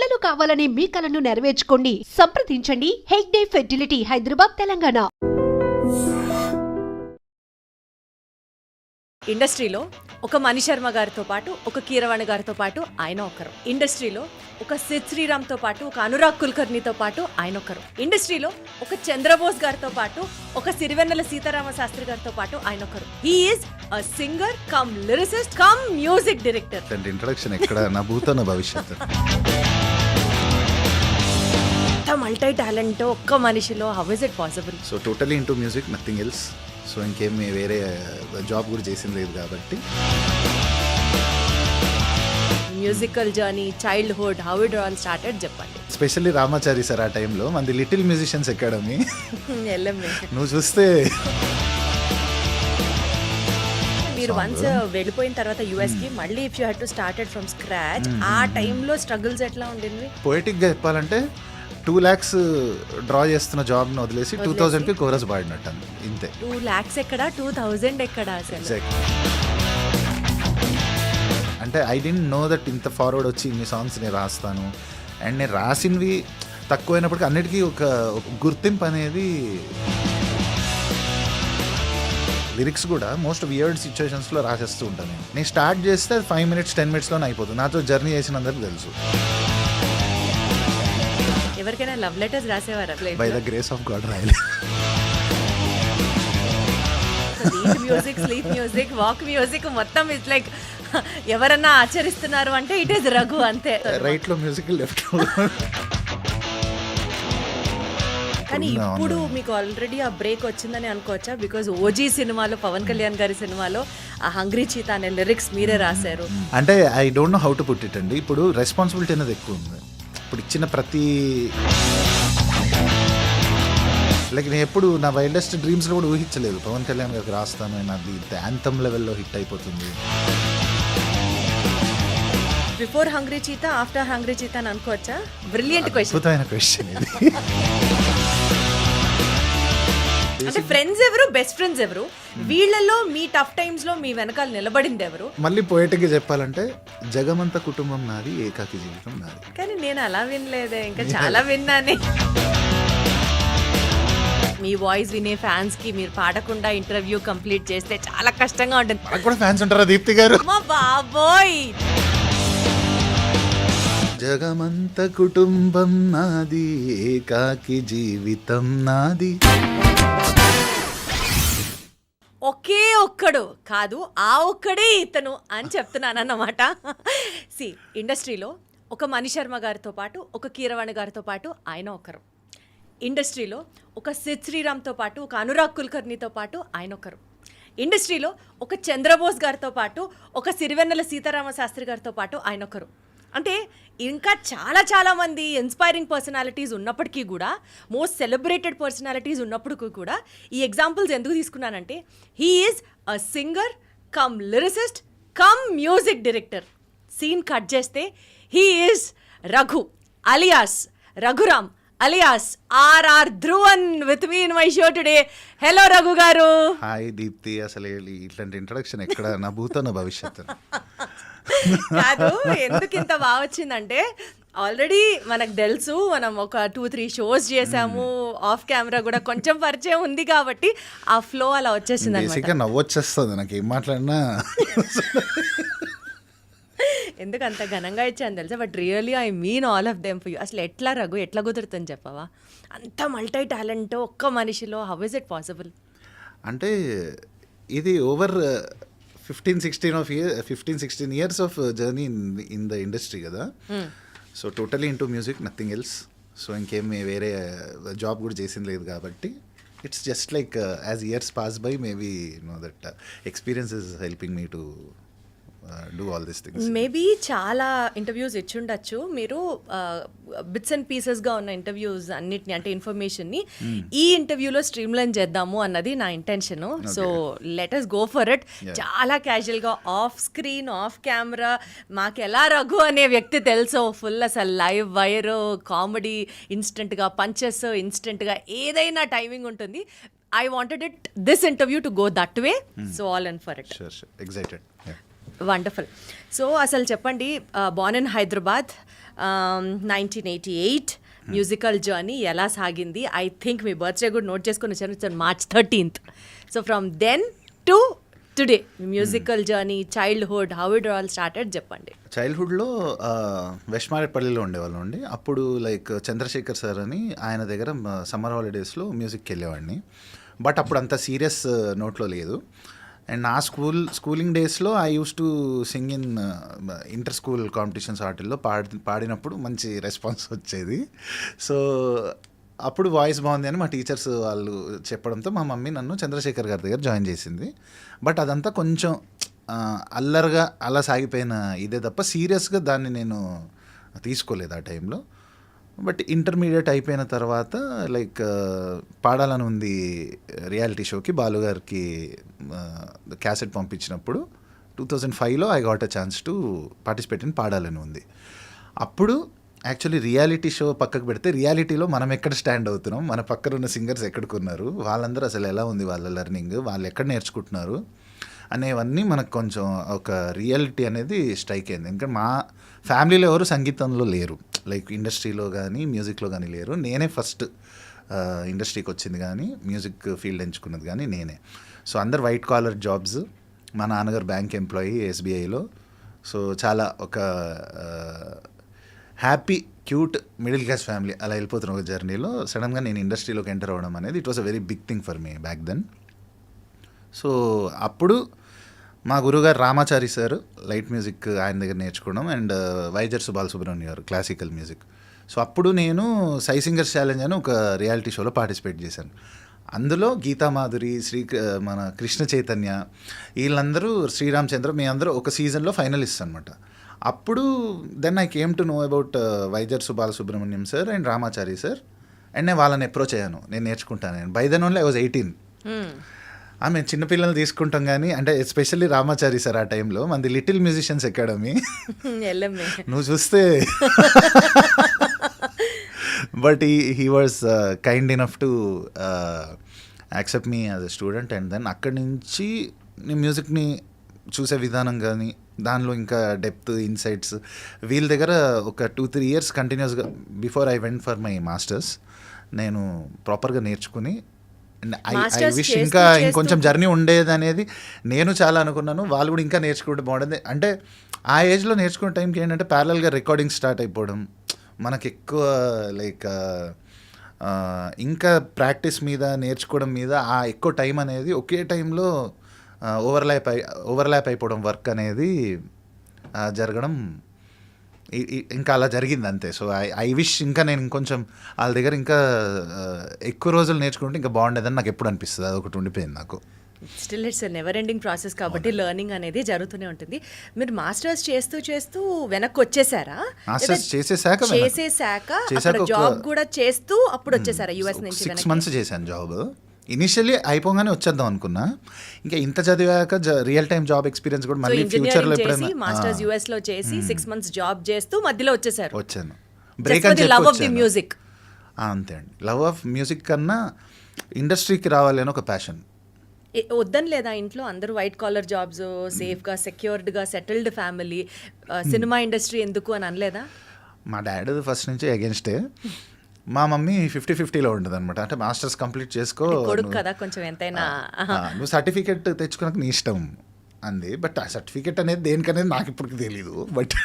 పిల్లలు కావాలని మీ కలను నెరవేర్చుకోండి. సంప్రదించండి హెగ్డే ఫెర్టిలిటీ, హైదరాబాద్, తెలంగాణ. ఇండస్ట్రీలో ఒక మణి శర్మ గారితో పాటు, ఒక కీరవాణి గారితో పాటు ఆయన ఒకరు. ఇండస్ట్రీలో ఒక సిద్ శ్రీరామ్తో పాటు, ఒక అనురాగ్ కుల్కర్ణితో పాటు ఆయన ఒకరు. ఇండస్ట్రీలో ఒక చంద్రబోస్ గారితో పాటు, ఒక సిరివెన్నెల సీతారామ శాస్త్రి గారితో పాటు ఆయన ఒకరు. He is a singer cum lyricist cum music director. Introduction ఎక్కడ నా భూతో నా భవిష్యత్తు. మల్టీ టాలెంట్ ఒక్క మనిషిలో, how is it possible? So totally into music, nothing else. So ఇంకేం వేరే జాబ్ కూడా చేసింది లేదు కాబట్టి. Musical journey, childhood, how it all started చెప్పండి. స్పెషల్లీ రామాచారి సార్ ఆ టైంలో మనది లిటిల్ మ్యూజిషియన్స్ అకాడమీ. నువ్వు చూస్తే మీరు వన్స్ వెళ్ళిపోయిన తర్వాత యుఎస్ కి మళ్ళీ if you had to started from scratch, ఆ టైంలో స్ట్రగుల్స్ ఎట్లా ఉండింది? పోయిటిక్గా చెప్పాలంటే 2 lakhs డ్రా చేస్తున్న జాబ్ని వదిలేసి 2000కి కోరస్ పాడినట్టు ఇంతే. 2 lakhs ఎక్కడ, 2000 ఎక్కడ అసలు? అంటే ఐ డోంట్ నో దట్ ఇంత ఫార్వర్డ్ వచ్చి ఇన్ని సాంగ్స్ నేను రాస్తాను. అండ్ నేను రాసినవి తక్కువైనప్పటికీ అన్నిటికీ ఒక గుర్తింపు అనేది. లిరిక్స్ కూడా మోస్ట్ వియర్డ్ సిచ్యువేషన్స్లో రాసేస్తూ ఉంటాను. నేను స్టార్ట్ చేస్తే 5 minutes 10 minutesలోనే అయిపోతుంది. నాతో జర్నీ చేసినందరికీ తెలుసు. ఎవరికైనా లవ్ లెటర్స్ రాసేవారా? By the grace of God రాయలే. Music, sleep music, walk music మొత్తం ఇట్స్ లైక్ ఎవరన్నా ఆచరిస్తున్నారు అంటే ఇట్ ఈస్ రఘు అంతే. రైట్ లో మ్యూజిక్, లెఫ్ట్ లో. కానీ ఇప్పుడు మీకు ఆల్రెడీ ఆ బ్రేక్ వచ్చిందని అనుకోవచ్చా? బికాజ్ ఓజీ సినిమాలో, పవన్ కళ్యాణ్ గారి సినిమాలో ఆ హంగ్రీ చీత అనే లిరిక్స్ మీరే రాశారు. అంటే I don't know how to put it అండి. ఇప్పుడు రెస్పాన్సిబిలిటీ అనేది ఎక్కువ ఉంది. ఇప్పుడు ఇచ్చిన ప్రతి లైక్ నేను ఎప్పుడు నా వైల్డెస్ట్ డ్రీమ్స్లో కూడా ఊహించలేదు పవన్ కళ్యాణ్ గారికి రాస్తాను, నాది యాంథమ్ లెవెల్లో హిట్ అయిపోతుంది. Before hungry cheetah, after hungry cheetah అని అనుకోవచ్చా? బ్రిలియంట్ క్వశ్చన్, అద్భుతమైన క్వశ్చన్ ఇది. అంటే ఫ్రెండ్స్ ఎవరు, బెస్ట్ ఫ్రెండ్స్ ఎవరు, వీళ్ళలో మీ టఫ్ టైమ్స్ లో మీ వెనకాల నిలబడింది ఎవరు? మళ్ళీ పోయేటిక్గా చెప్పాలంటే జగమంత కుటుంబం నాది, ఏకాకి జీవితం నాది. కానీ నేను అలా వినలేదే, ఇంకా చాలా విన్నానే. మీ వాయిస్ వినే ఫ్యాన్స్ కి మీరు పాడకుండా ఇంటర్వ్యూ కంప్లీట్ చేస్తే చాలా కష్టంగా ఉంటుంది. నాకు కూడా ఫ్యాన్స్ ఉంటారా దీప్తి గారు? మా బాబోయ్, జగమంత కుటుంబం నాది, ఏకాకి జీవితం నాది. ఒకే ఒక్కడు కాదు, ఆ ఒక్కడే ఇతను అని చెప్తున్నానన్నమాట. సి, ఇండస్ట్రీలో ఒక మణి శర్మ గారితో పాటు, ఒక కీరవాణి గారితో పాటు ఆయన ఒకరు. ఇండస్ట్రీలో ఒక సిద్ శ్రీరామ్తో పాటు, ఒక అనురాగ్ కుల్కర్ణితో పాటు ఆయన ఒకరు. ఇండస్ట్రీలో ఒక చంద్రబోస్ గారితో పాటు, ఒక సిరివెన్నెల సీతారామ శాస్త్రి గారితో పాటు ఆయన ఒకరు. అంటే ఇంకా చాలా చాలా మంది ఇన్స్పైరింగ్ పర్సనాలిటీస్ ఉన్నప్పటికీ కూడా, మోస్ట్ సెలబ్రేటెడ్ పర్సనాలిటీస్ ఉన్నప్పటికీ కూడా, ఈ ఎగ్జాంపుల్స్ ఎందుకు తీసుకున్నానంటే he is a singer cum lyricist cum music director. Scene cut చేస్తే he is Raghu alias Raghuram alias RR Dhruvan with me in my show today. Hello Raghu garu. Hi Deepthi. అసలు ఇట్లాంటి ఇంట్రడక్షన్ ఎక్కడ నా భూతో నా భవిష్యత్తు. కాదు, ఎందుకు ఇంత బాగా వచ్చిందంటే ఆల్రెడీ మనకు తెలుసు, మనం ఒక 2-3 షోస్ చేసాము, ఆఫ్ కెమెరా కూడా కొంచెం పరిచయం ఉంది కాబట్టి ఆ ఫ్లో అలా వచ్చేసింది. బేసిక్గా నవ్వొచ్చేస్తుంది నాకు ఏం మాట్లాడినా. ఎందుకు అంత ఘనంగా ఇచ్చాను తెలుసా? But really I mean all of them for you. అసలు ఎట్లా రఘు, ఎట్లా కుదురుతుంది చెప్పవా? అంత మల్టీ టాలెంట్ ఒక్క మనిషిలో, హౌ ఇస్ ఇట్ పాసిబుల్? అంటే ఇది over 15-16 years of journey in the industry కదా. So totally into music, nothing else. So ఇంకేం వేరే జాబ్ కూడా చేసింది లేదు కాబట్టి it's just like as years pass by maybe no that experience is helping me to do all this things. Maybe చాలా interviews ఇచ్చుండొచ్చు మీరు, బిట్స్ అండ్ పీసెస్గా ఉన్న ఇంటర్వ్యూస్ అన్నిటిని, అంటే ఇన్ఫర్మేషన్ని ఈ ఇంటర్వ్యూలో స్ట్రీమ్ లైన్ చేద్దాము అన్నది నా intention. So let us go for it. చాలా క్యాజువల్గా ఆఫ్ స్క్రీన్, ఆఫ్ కెమెరా మాకు ఎలా రఘు అనే వ్యక్తి తెలుసో, ఫుల్ అసలు లైవ్ వైర్, కామెడీ, ఇన్స్టెంట్గా పంచెస్, ఇన్స్టెంట్గా ఏదైనా టైమింగ్ ఉంటుంది. I wanted this interview to go that way. So all in for it. Sure. Excited. Yeah. Wonderful. So అసలు చెప్పండి, born in Hyderabad, 1988 musical journey ఎలా సాగింది? ఐ థింక్ మీ బర్త్డే కూడా నోట్ చేసుకొని వచ్చాను, March 13th. So from then to today musical journey, childhood, how it all started చెప్పండి. చైల్డ్హుడ్లో వెస్ట్మారెడ్పల్లిలో ఉండేవాళ్ళం అండి. అప్పుడు లైక్ చంద్రశేఖర్ సార్ అని ఆయన దగ్గర సమ్మర్ హాలిడేస్లో మ్యూజిక్కి వెళ్ళేవాడిని. బట్ అప్పుడు అంత సీరియస్ నోట్లో లేదు. అండ్ నా స్కూలింగ్ డేస్లో I use to sing in inter school competitions వాటిల్లో పాడినప్పుడు మంచి రెస్పాన్స్ వచ్చేది. సో అప్పుడు వాయిస్ బాగుంది అని మా టీచర్స్ వాళ్ళు చెప్పడంతో మా మమ్మీ నన్ను చంద్రశేఖర్ గారి దగ్గర జాయిన్ చేసింది. బట్ అదంతా కొంచెం అల్లరిగా అలా సాగిపోయిన ఇదే తప్ప సీరియస్గా దాన్ని నేను తీసుకోలేదు ఆ టైంలో. బట్ ఇంటర్మీడియట్ అయిపోయిన తర్వాత లైక్ పాడాలని ఉంది రియాలిటీ షోకి బాలుగారికి క్యాసెట్ పంపించినప్పుడు 2005లో I got a chance to participate in పాడాలని ఉంది. అప్పుడు యాక్చువల్లీ రియాలిటీ షో పక్కకు పెడితే రియాలిటీలో మనం ఎక్కడ స్టాండ్ అవుతున్నాం, మన పక్కన ఉన్న సింగర్స్ ఎక్కడికున్నారు, వాళ్ళందరూ అసలు ఎలా ఉంది వాళ్ళ లెర్నింగ్, వాళ్ళు ఎక్కడ నేర్చుకుంటున్నారు అనేవన్నీ మనకు కొంచెం ఒక రియాలిటీ అనేది స్ట్రైక్ అయింది. ఎందుకంటే మా ఫ్యామిలీలో ఎవరు సంగీతంలో లేరు, లైక్ ఇండస్ట్రీలో కానీ మ్యూజిక్లో కానీ లేరు. నేనే ఫస్ట్ ఇండస్ట్రీకి వచ్చింది కానీ మ్యూజిక్ ఫీల్డ్ ఎంచుకున్నది కానీ నేనే. సో అందరు వైట్ కాలర్ జాబ్స్, మా నాన్నగారు బ్యాంక్ ఎంప్లాయీ ఎస్బీఐలో. సో చాలా ఒక happy cute middle class family అలా వెళ్ళిపోతున్న ఒక జర్నీలో సడన్గా నేను ఇండస్ట్రీలోకి ఎంటర్ అవ్వడం అనేది it was a very big thing for me back then. So అప్పుడు మా గురుగారు రామాచారి సార్ లైట్ మ్యూజిక్ ఆయన దగ్గర నేర్చుకోవడం, అండ్ వైజర్సు బాలసుబ్రహ్మణ్యం గారు క్లాసికల్ మ్యూజిక్. సో అప్పుడు నేను సై సింగర్స్ ఛాలెంజ్ అని ఒక రియాలిటీ షోలో పార్టిసిపేట్ చేశాను. అందులో గీతామాధురి, మన కృష్ణ చైతన్య, వీళ్ళందరూ, శ్రీరామ్ చంద్ర, మీ అందరూ ఒక సీజన్లో ఫైనలిస్ట్ అనమాట. అప్పుడు then I came to know about వైజర్సు Balasubrahmanyam sir and Ramachari sir. And నేను వాళ్ళని అప్రోచ్ అయ్యాను, నేను నేర్చుకుంటాను. By then only I was 18. మేము చిన్నపిల్లలు తీసుకుంటాం కానీ, అంటే ఎస్పెషల్లీ రామాచారి సార్ ఆ టైంలో మనది లిటిల్ మ్యూజిషియన్స్ అకాడమీ నువ్వు చూస్తే. But he was kind enough to accept me as a student. And then అక్కడి నుంచి నేను మ్యూజిక్ని చూసే విధానం కానీ, దానిలో ఇంకా డెప్త్, ఇన్సైట్స్ వీళ్ళ దగ్గర ఒక 2-3 years కంటిన్యూస్గా before I went for my masters నేను ప్రాపర్గా నేర్చుకుని, ఐ విష్ ఇంకా ఇంకొంచెం జర్నీ ఉండేది అనేది నేను చాలా అనుకున్నాను. వాళ్ళు కూడా ఇంకా నేర్చుకుంటే బాగుంటుంది. అంటే ఆ ఏజ్లో నేర్చుకునే టైంకి ఏంటంటే ప్యారలల్గా రికార్డింగ్ స్టార్ట్ అయిపోవడం, మనకు ఎక్కువ లైక్ ఇంకా ప్రాక్టీస్ మీద నేర్చుకోవడం మీద ఆ ఎక్కువ టైం అనేది ఒకే టైంలో ఓవర్లాప్ అయిపోవడం వర్క్ అనేది జరగడం ఇంకా అలా జరిగింది అంతే. సో ఐ విష్ ఇంకా నేను ఇంకొంచెం వాళ్ళ దగ్గర ఇంకా ఎక్కువ రోజులు నేర్చుకుంటే ఇంకా బాగుండేదని నాకు ఎప్పుడు అనిపిస్తుంది. అది ఒకటి ఉండిపోయింది నాకు. Still it's never ending process కాబట్టి లెర్నింగ్ అనేది జరుగుతూనే ఉంటుంది. మీరు మాస్టర్స్ చేస్తూ చేస్తూ వెనక్కి వచ్చేసారా? మాస్టర్స్ చేసేసాక జాబ్ కూడా చేస్తూ అప్పుడు వచ్చేసారా యుఎస్ నుంచి? 6 months చేశాను జాబ్. ఇనిషియల్లీ అయిపోగానే వచ్చేద్దాం అనుకున్నా, ఇంకా ఇంత చదివాక రియల్ టైం జాబ్ ఎక్స్పీరియన్స్ కూడా మళ్ళీ ఫ్యూచర్లో ఎప్పుడైనా. మాస్టర్స్ యుఎస్ లో చేసి 6 months జాబ్ చేస్తూ మధ్యలో వచ్చాను బ్రేక్ అని లవ్ ఆఫ్ ది మ్యూజిక్. అంతే అండి, లవ్ ఆఫ్ మ్యూజిక్ కన్నా ఇండస్ట్రీకి రావాలి అని ఒక ప్యాషన్. వద్దని లేదా ఇంట్లో అందరూ వైట్ కాలర్ జాబ్స్, సేఫ్గా సెక్యూర్డ్గా సెటిల్డ్ ఫ్యామిలీ, సినిమా ఇండస్ట్రీ ఎందుకు అని అనలేదా? మా డాడీ ఫస్ట్ నుంచి అగేన్స్టే, మా మమ్మీ 50-50లో ఉంటుంది అనమాట. అంటే మాస్టర్స్ కంప్లీట్ చేసుకో, కొడుకు కదా కొంచెం ఎంతైనా, నువ్వు సర్టిఫికెట్ తెచ్చుకున్నాక నీ ఇష్టం అంది. బట్ ఆ సర్టిఫికెట్ అనేది దేనికనేది నాకు ఇప్పటికి తెలీదు. But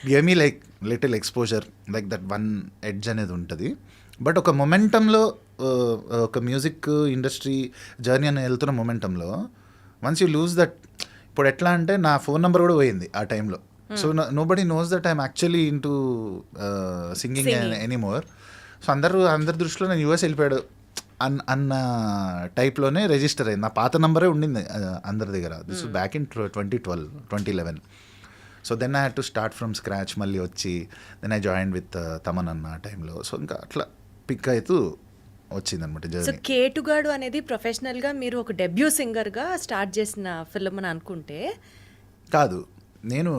gave me like little exposure, like that one edge అనేది ఉంటుంది. బట్ ఒక మొమెంటంలో, ఒక మ్యూజిక్ ఇండస్ట్రీ జర్నీ అని వెళ్తున్న మొమెంటంలో వన్స్ యూ లూజ్ దట్, ఇప్పుడు ఎట్లా అంటే నా ఫోన్ నెంబర్ కూడా పోయింది ఆ టైంలో. So nobody knows that I'm actually into singing anymore. So అందరి దృష్టిలో నేను యూఎస్ వెళ్ళిపోయాడు అన్న టైప్లోనే రిజిస్టర్ అయింది. నా పాత నెంబరే ఉండింది అందరి దగ్గర. This back in 2011. So then I had to start from scratch. మళ్ళీ వచ్చి then I join with Thaman అన్న టైంలో. సో ఇంకా అట్లా పిక్ అవుతూ వచ్చిందనమాట జర్నీ. సో కేటుగాడు అనేది ప్రొఫెషనల్గా మీరు ఒక డెబ్యూ సింగర్గా స్టార్ట్ చేసిన ఫిల్మ్ అని అనుకుంటే కాదు, నేను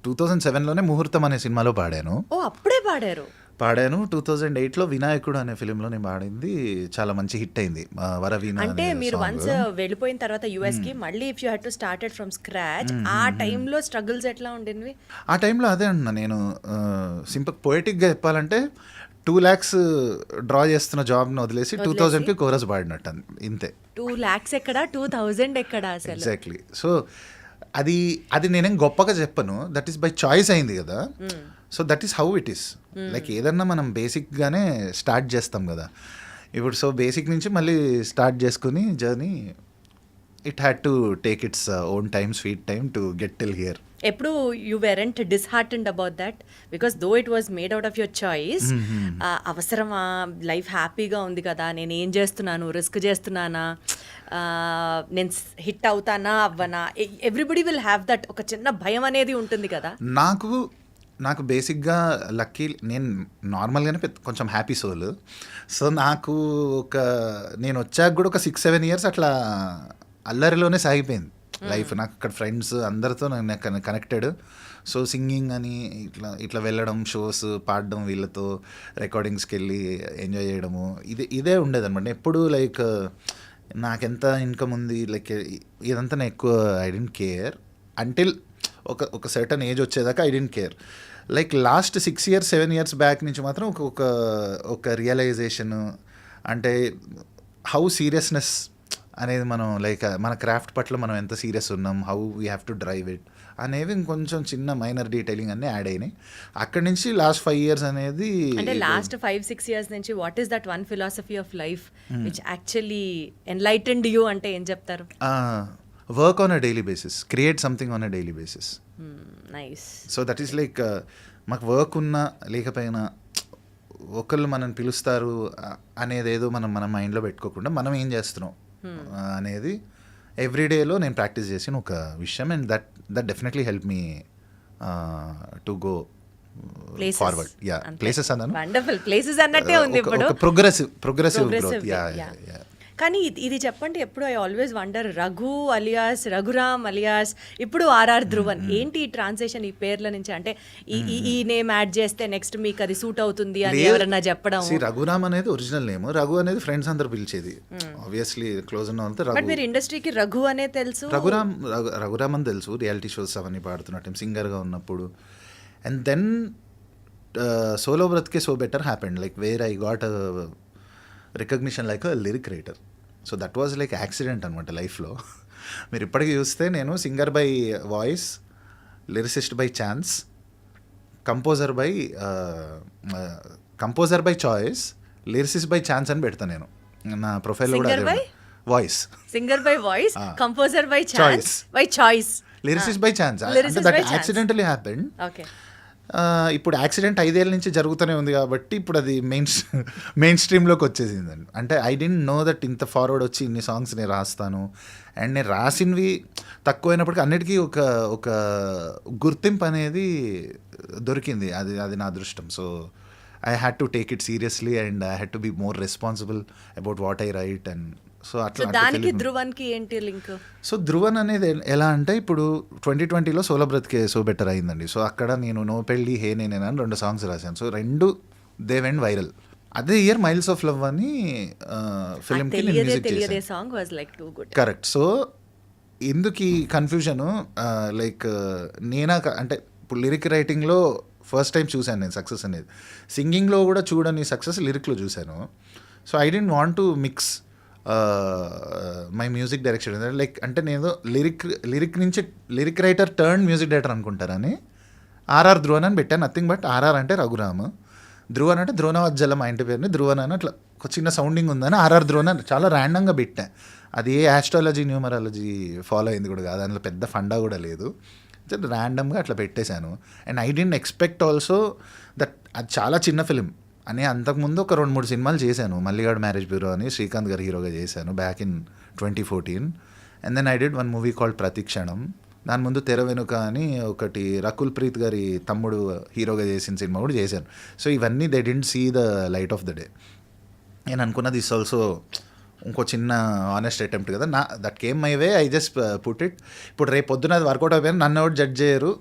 2007లోనే ముహూర్తం అనే సినిమాలో పాడాను. ఓ అప్పుడే పాడారు? పాడాను. 2008లో వినాయకుడు అనే ఫిలింలో నేను పాడింది చాలా మంచి హిట్ అయింది. వరవీణ అంటే అనే మీరు సాంగ్. వన్స్ వెళ్ళిపోయిన తర్వాత యూఎస్ కి మళ్ళీ if you had to started from scratch ఆ టైంలో స్ట్రగుల్స్ ఎట్లా ఉండేవి? ఆ టైంలో అదే అంటున్నా నేను, సింపుల్ పొయిటిక్గా చెప్పాలంటే 2 lakhs డ్రా చేస్తున్న జాబ్ని వదిలేసి 2000కి కోరస్ పాడినట్టు ఇంతే. 2 lakhs ఎక్కడ, 2000 ఎక్కడ అసలు? ఎగ్జాక్ట్లీ. సో అది నేనేం గొప్పగా చెప్పను, దట్ ఈస్ బై చాయిస్ అయింది కదా. So that is how it is. Like ఏదన్నా మనం బేసిక్గానే స్టార్ట్ చేస్తాం కదా ఇప్పుడు. సో బేసిక్ నుంచి మళ్ళీ స్టార్ట్ చేసుకుని journey, it had to take its own time, sweet time to get till here. ఎప్పుడు you weren't disheartened about that because though it was made out of your choice? అవసరమా, life హ్యాపీగా ఉంది కదా, నేను ఏం చేస్తున్నాను, రిస్క్ చేస్తున్నానా, నేను హిట్ అవుతానా అవ్వనా, ఎవ్రీబడి విల్ హ్యావ్ దట్ ఒక చిన్న భయం అనేది ఉంటుంది కదా. నాకు బేసిక్గా లక్కీ, నేను నార్మల్గానే కొంచెం హ్యాపీ సోల్. సో నాకు నేను వచ్చాక కూడా ఒక 6-7 years అట్లా అల్లరిలోనే సాగిపోయింది లైఫ్. నాకు అక్కడ ఫ్రెండ్స్ అందరితో నేను కనెక్టెడ్. సో సింగింగ్ అని ఇట్లా వెళ్ళడం, షోస్ పాడడం, వీళ్ళతో రికార్డింగ్స్కి వెళ్ళి ఎంజాయ్ చేయడము, ఇదే ఉండేది అనమాట. ఎప్పుడు లైక్ నాకెంత ఇన్కమ్ ఉంది, లైక్ ఇదంతా నేను ఎక్కువ ఐ డెంట్ కేర్ అంటిల్ ఒక సర్టన్ ఏజ్ వచ్చేదాకా I didn't care. Like last 6 years 7 years back నుంచి మాత్రం ఒక రియలైజేషన్, అంటే హౌ సీరియస్నెస్ అనేది మనం లైక్ మన క్రాఫ్ట్ పట్ల మనం ఎంత సీరియస్ ఉన్నాం, how we have to drive it అనేవి ఇంకొంచెం చిన్న మైనర్ డీటెయిలింగ్ అన్నీ యాడ్ అయినాయి. అక్కడి నుంచి లాస్ట్ 5 years అనేది, అంటే లాస్ట్ 5-6 years నుంచి what is that one philosophy of life which actually enlightened you అంటే ఏం చెప్తారు? Work on a daily basis, create something on a daily basis. Nice. So that is like మాకు work ఉన్నా లేకపోయినా ఒకళ్ళు మనల్ని పిలుస్తారు అనేది ఏదో మన మైండ్లో పెట్టుకోకుండా మనం ఏం చేస్తున్నాం అనేది ఎవ్రీడేలో నేను ప్రాక్టీస్ చేసిన ఒక విషయం. And that definitely help me to go forward. Yeah, places అన్నాను, వండర్ఫుల్ ప్లేసెస్ అన్నట్టే ఉంది ఇప్పుడు. Progressive growth. యా. కానీ ఇది చెప్పండి, ఎప్పుడు I always wonder, Raghu alias Raghuram alias ఇప్పుడు ఆర్ఆర్ ధ్రువన్, ఏంటి ఈ ట్రాన్సాక్షన్ ఈ పేర్ల నుంచి? అంటే ఈ నేమ్ యాడ్ చేస్తే నెక్స్ట్ మీకు అది సూట్ అవుతుంది అని ఎవరన్నా చెప్పడం? రఘురామ్ అనేది ఒరిజినల్ నేమ్, రఘు అనేది ఫ్రెండ్స్ అందరు పిలిచేది, ఆబ్వియస్లీ క్లోజ్ ఉన్న వాళ్ళతో రఘు. బట్ మీరు ఇండస్ట్రీకి రఘు అనే తెలుసు, రఘురామ్ అని తెలుసు, రియాలిటీ షోస్ అవన్నీ పాడుతున్న టైం, సింగర్గా ఉన్నప్పుడు. And then solo Brathuke so better happened, like where I got recognition like lyric writer. So that was like accident అనమాట లైఫ్లో. మీరు ఇప్పటికీ చూస్తే నేను singer by voice, lyricist by chance, composer by choice, lyricist by chance అని పెడతాను నేను నా ప్రొఫైల్లో కూడా. Voice, singer by voice, composer by chance, by choice, lyricist by chance. That accidentally happened. Okay. ఇప్పుడు యాక్సిడెంట్ 5 years నుంచి జరుగుతూనే ఉంది కాబట్టి ఇప్పుడు అది మెయిన్ స్ట్రీమ్లోకి వచ్చేసిందండి. అంటే ఐ డెంట్ నో దట్ ఇంత ఫార్వర్డ్ వచ్చి ఇన్ని సాంగ్స్ నేను రాస్తాను. అండ్ నేను రాసినవి తక్కువైనప్పటికీ అన్నిటికీ ఒక గుర్తింపు అనేది దొరికింది. అది నా అదృష్టం. So I had to take it seriously and I had to be more responsible about what I write. And so అట్లా దానికి ధ్రువన్కి ఏంటి లింక్? సో ధ్రువన్ అనేది ఎలా అంటే ఇప్పుడు 2020లో సోలో బ్రత్కే సో బెటర్ అయిందండి. సో అక్కడ నేను నో పెళ్ళి హే నేనేనా అని 2 songs రాశాను. So 2 they went viral. అదే ఇయర్ మైల్స్ ఆఫ్ లవ్ అని ఫిల్మ్కి నేను మ్యూజిక్ చేశాను. కరెక్ట్. సో ఎందుకు ఈ కన్ఫ్యూజను, లైక్ అంటే ఇప్పుడు లిరిక్ రైటింగ్లో ఫస్ట్ టైం చూశాను నేను సక్సెస్ అనేది, సింగింగ్లో కూడా చూడని సక్సెస్ లిరిక్లో చూశాను. So I didn't want to mix my music direction. Like అంటే నేను లిరిక్ నుంచి lyric writer turn music director అనుకుంటారని ఆర్ఆర్ ధ్రువన్ అని పెట్టాను. నథింగ్ బట్ ఆర్ఆర్ అంటే రఘురామ్, ధ్రువన్ అంటే ధ్రువనవజ్జల మా ఇంటి పేరుని, ధ్రువన్ అని అట్లా ఒక చిన్న సౌండింగ్ ఉందని ఆర్ఆర్ ధ్రువన్ అని చాలా ర్యాండంగా పెట్టా. అది ఏ ఆస్ట్రాలజీ న్యూమరాలజీ ఫాలో అయింది కూడా కాదు, అందులో పెద్ద ఫండా కూడా లేదు, ర్యాండమ్గా అట్లా పెట్టేశాను. And I didn't expect also that అది చాలా చిన్న ఫిలిం అని. అంతకుముందు ఒక 2-3 సినిమాలు చేశాను. మల్లిగాడ్ మ్యారేజ్ బ్యూరో అని శ్రీకాంత్ గారు హీరోగా చేశాను back in 2014. And then I did 1 movie called Pratikshanam. దాని ముందు తెర వెనుక అని ఒకటి రకుల్ ప్రీత్ గారి తమ్ముడు హీరోగా చేసిన సినిమా కూడా చేశాను. సో ఇవన్నీ they didn't see the light of the day. నేను అనుకున్నది ఇస్ ఆల్సో ఇంకో చిన్న ఆనెస్ట్ అటెంప్ట్ కదా, that came my way, I just put it. ఇప్పుడు రేపు పొద్దున అది వర్కౌట్ అయిపోయింది, నన్ను ఎవరు జడ్జ్ చేయరు.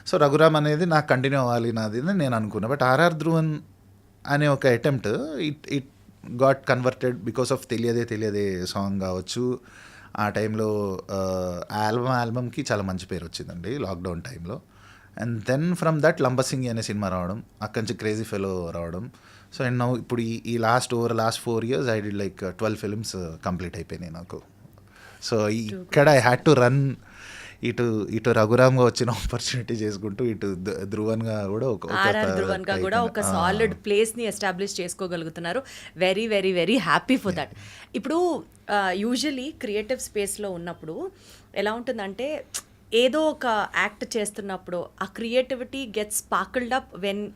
సో రఘురామ్ అనేది నాకు కంటిన్యూ అవ్వాలి నాది నేను అనుకున్నా. బట్ ఆర్ఆర్ ధ్రువన్ అనే ఒక attempt it got converted because of తెలియదే సాంగ్ కావచ్చు. ఆ టైంలో ఆల్బమ్కి చాలా మంచి పేరు వచ్చిందండి లాక్డౌన్ టైంలో. And then from that Lambasingi అనే సినిమా రావడం, అక్కడి నుంచి క్రేజీ ఫెలో రావడం. సో అండ్ నౌ ఇప్పుడు ఈ last 4 years I did like 12 films complete అయిపోయినాయి నాకు. సో ఇక్కడ ఐ హ్యాడ్ టు రన్ ఇటు రఘురామ్గా వచ్చిన ఆపర్చునిటీ చేసుకుంటూ ఇటు ధ్రువన్గా కూడా ధ్రువన్గా కూడా ఒక సాలిడ్ ప్లేస్ని ఎస్టాబ్లిష్ చేసుకోగలుగుతున్నారు. Very very very happy for that. ఇప్పుడు యూజువలీ క్రియేటివ్ స్పేస్లో ఉన్నప్పుడు ఎలా ఉంటుందంటే ఏదో ఒక యాక్ట్ చేస్తున్నప్పుడు ఆ creativity gets sparkled up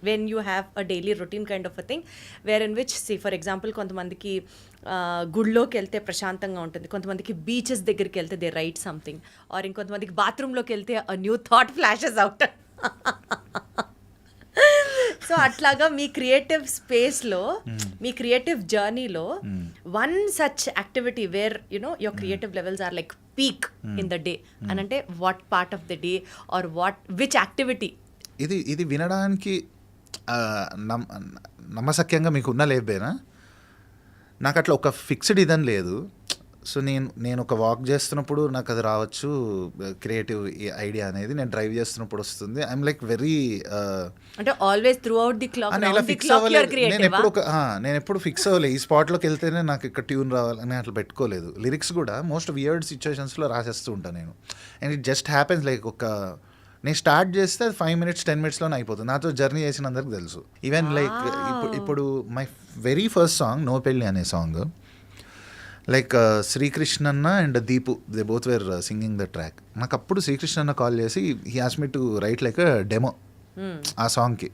when you have a daily routine kind of a thing where in which for example కొంతమందికి గుళ్ళోకి వెళ్తే ప్రశాంతంగా ఉంటుంది, కొంతమందికి బీచెస్ దగ్గరికి వెళ్తే దే రైట్ సంథింగ్, ఆర్ ఇంకొంతమందికి బాత్రూంలోకి వెళ్తే a new thought flashes out. So అట్లాగా మీ క్రియేటివ్ స్పేస్లో మీ క్రియేటివ్ జర్నీలో one such activity where you know your creative levels are like peak in the day అని అంటే what part of the day or which activity? ఇది వినడానికి నమ్మశక్యంగా మీకు ఉన్న లేబేనా? నాకు అట్లా ఒక ఫిక్స్డ్ ఇదని లేదు. సో నేను ఒక వాక్ చేస్తున్నప్పుడు నాకు అది రావచ్చు, క్రియేటివ్ ఐడియా అనేది నేను డ్రైవ్ చేస్తున్నప్పుడు వస్తుంది. ఐఎమ్ లైక్ వెరీ అంటే always through out the clock నేను ఎప్పుడు ఫిక్స్ అవ్వలేదు. ఈ స్పాట్లోకి వెళ్తేనే నాకు ఇక్కడ ట్యూన్ రావాలని అట్లా పెట్టుకోలేదు. లిరిక్స్ కూడా మోస్ట్ వియర్డ్ సిచ్యువేషన్స్లో రాసేస్తూ ఉంటాను నేను. And it just happens like నేను స్టార్ట్ చేస్తే అది 5 minutes 10 minutesలోనే అయిపోతుంది. నాతో జర్నీ చేసిన అందరికి తెలుసు. ఈవెన్ లైక్ ఇప్పుడు my very first song no Pelli అనే సాంగ్, లైక్ శ్రీకృష్ణన్న and Deepu they both were singing the track. నాకు అప్పుడు శ్రీకృష్ణన్న కాల్ చేసి he asked me to write like demo ఆ సాంగ్కి.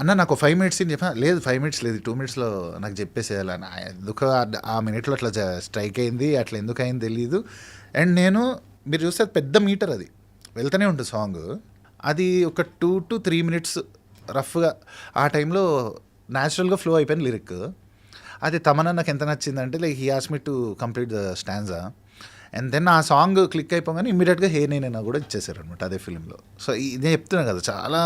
అన్న నాకు 5 minutes అని చెప్పా. లేదు 5 minutes లేదు, 2 minutesలో నాకు చెప్పేసేయాలి అని. ఎందుకు ఆ మినిట్లో అట్లా స్ట్రైక్ అయింది, అట్లా ఎందుకు అయింది తెలియదు. అండ్ మీరు చూస్తే అది పెద్ద మీటర్, అది వెళ్తూనే ఉంటుంది సాంగ్. అది ఒక 2 to 3 minutes రఫ్గా ఆ టైంలో న్యాచురల్గా ఫ్లో అయిపోయిన లిరిక్. అది తమన్నా నాకు ఎంత నచ్చిందంటే like he asked me to complete the stanza. And then ఆ సాంగ్ క్లిక్ అయిపోగానే ఇమ్మీడియట్గా హే నేనైనా కూడా ఇచ్చేసారు అనమాట అదే ఫిలింలో. సో ఇదే చెప్తున్నాను కదా, చాలా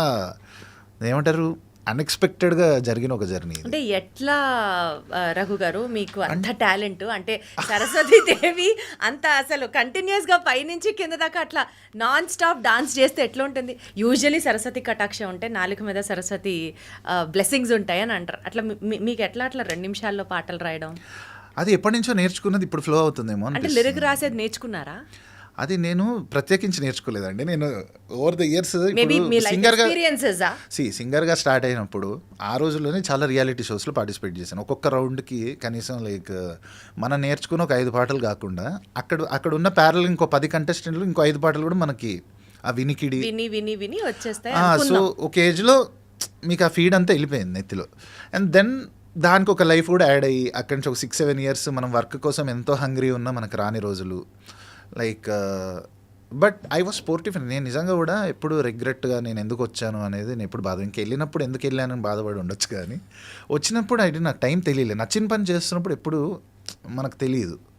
ఏమంటారు అన్ఎక్స్పెక్టెడ్గా జరిగిన ఒక జర్నీ. అంటే ఎట్లా రఘు గారు మీకు అంత టాలెంట్? అంటే సరస్వతీదేవి అంత అసలు కంటిన్యూస్గా పైనుంచి కింద దాకా అట్లా నాన్ స్టాప్ డాన్స్ చేస్తే ఎట్లా ఉంటుంది? యూజువలీ సరస్వతి కటాక్షం ఉంటే నాలుక మీద సరస్వతి బ్లెస్సింగ్స్ ఉంటాయి అని అంటారు. అట్లా మీకు ఎట్లా 2 నిమిషాల్లో పాటలు రాయడం? అది ఎప్పటి నుంచో నేర్చుకున్నది ఇప్పుడు ఫ్లో అవుతుందేమో. అంటే లిరిక్ రాసేది నేర్చుకున్నారా? అది నేను ప్రత్యేకించి నేర్చుకోలేదండి. నేను ఓవర్ ద ఇయర్స్ సింగర్గా స్టార్ట్ అయినప్పుడు ఆ రోజుల్లోనే చాలా రియాలిటీ షోస్లో పార్టిసిపేట్ చేశాను. ఒక్కొక్క రౌండ్కి కనీసం లైక్ మనం నేర్చుకుని ఒక 5 పాటలు కాకుండా అక్కడ ఉన్న ప్యారల్ ఇంకో 10 కంటెస్టెంట్లు ఇంకో 5 పాటలు కూడా మనకి ఆ వినికిడి విని వచ్చేస్తాయి. సో ఒక ఏజ్లో మీకు ఆ ఫీడ్ అంతా వెళ్ళిపోయింది నెత్తిలో. అండ్ దెన్ దానికి ఒక లైఫ్ కూడా యాడ్ అయ్యి అక్కడి నుంచి ఒక 6-7 years మనం వర్క్ కోసం ఎంతో హంగ్రీ ఉన్నా మనకు రాని రోజులు. Like but I was sportive. నేను నిజంగా కూడా ఎప్పుడు రిగ్రెట్గా నేను ఎందుకు వచ్చాను అనేది నేను ఎప్పుడు వెళ్ళినప్పుడు ఎందుకు వెళ్ళానని బాధపడి ఉండొచ్చు, కానీ వచ్చినప్పుడు అయితే నాకు టైం తెలియలేదు. నచ్చిన పని చేస్తున్నప్పుడు ఎప్పుడు మనకు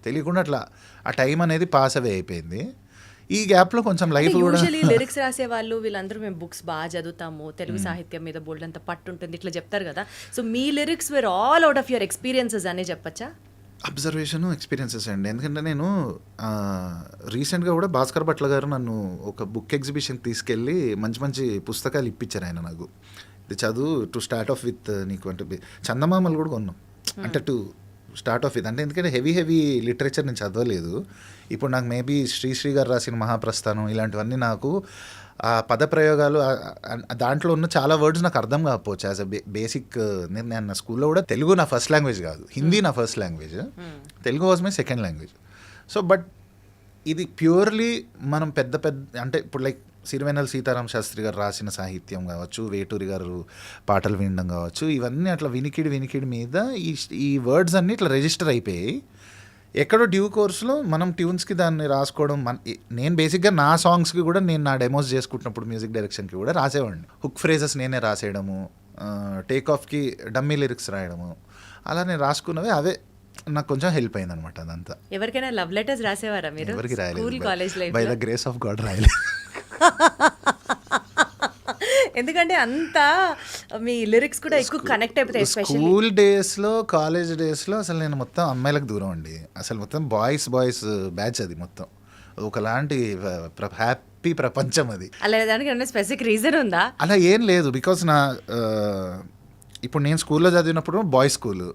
తెలియకుండా అట్లా ఆ టైం అనేది పాస్ అవే అయిపోయింది. ఈ గ్యాప్లో కొంచెం లైఫ్ కూడా లిరిక్స్ రాసే వాళ్ళు వీళ్ళందరూ మేము బుక్స్ బాగా చదువుతాము, తెలుగు సాహిత్యం మీద బోల్డ్ అంత పట్టు ఉంటుంది ఇట్లా చెప్తారు కదా. సో మీ lyrics were all out of your experiences అనే చెప్పచ్చా? అబ్జర్వేషను, ఎక్స్పీరియన్సెస్ అండి. ఎందుకంటే నేను రీసెంట్గా కూడా భాస్కర్ భట్ల గారు నన్ను ఒక బుక్ ఎగ్జిబిషన్కి తీసుకెళ్ళి మంచి పుస్తకాలు ఇప్పించారు ఆయన నాకు. ఇది చదువు టు స్టార్ట్ ఆఫ్ విత్ నీకు అంటే చందమామలు కూడా కొన్నాం అంటే టు స్టార్ట్ ఆఫ్ విత్ అంటే ఎందుకంటే హెవీ లిటరేచర్ నేను చదవలేదు. ఇప్పుడు నాకు మేబీ శ్రీశ్రీ గారు రాసిన మహాప్రస్థానం ఇలాంటివన్నీ నాకు ఆ పదప్రయోగాలు దాంట్లో ఉన్న చాలా వర్డ్స్ నాకు అర్థం కాకపోవచ్చు. యాజ్ అ బేసిక్ నేను నా స్కూల్లో కూడా తెలుగు నా ఫస్ట్ లాంగ్వేజ్ కాదు, హిందీ నా first language, Telugu was my second language. So but ఇది ప్యూర్లీ మనం పెద్ద అంటే ఇప్పుడు లైక్ సిరివెన్నెల సీతారామ శాస్త్రి గారు రాసిన సాహిత్యం కావచ్చు, వేటూరి గారు పాటలు వినడం కావచ్చు, ఇవన్నీ అట్లా వినికిడి మీద ఈ వర్డ్స్ అన్నీ ఇట్లా రిజిస్టర్ అయిపోయి ఎక్కడో డ్యూ కోర్స్లో మనం ట్యూన్స్కి దాన్ని రాసుకోవడం. నేను బేసిక్గా నా సాంగ్స్కి కూడా నేను నా డెమోస్ చేసుకుంటున్నప్పుడు మ్యూజిక్ డైరెక్షన్కి కూడా రాసేవాడిని. హుక్ ఫ్రేజెస్ నేనే రాసేయడము, టేక్ ఆఫ్కి డమ్మీ లిరిక్స్ రాయడము, అలా నేను రాసుకున్నవి అవే నాకు కొంచెం హెల్ప్ అయింది అనమాట. అదంతా. ఎవరికైనా లవ్ లెటర్స్ రాసేవారా మీరు? ఎవరికి రాయలేదు, college life by the grace of God రాయలేదు. ఎందుకంటే అంత మీ లిరిక్స్ కూడా ఎక్కువ కనెక్ట్ అయిపోతాయి ఎస్పెషల్లీ స్కూల్ డేస్లో కాలేజ్ డేస్లో అసలు నేను మొత్తం అమ్మాయిలకు దూరం అండి. అసలు మొత్తం బాయ్స్ బ్యాచ్ అది మొత్తం ఒకలాంటి హ్యాపీ ప్రపంచం అది. అలా దానికి ఏమైనా స్పెసిఫిక్ రీజన్ ఉందా? అలా ఏం లేదు. బికాస్ నా ఇప్పుడు నేను స్కూల్లో చదివినప్పుడు బాయ్స్ స్కూల్,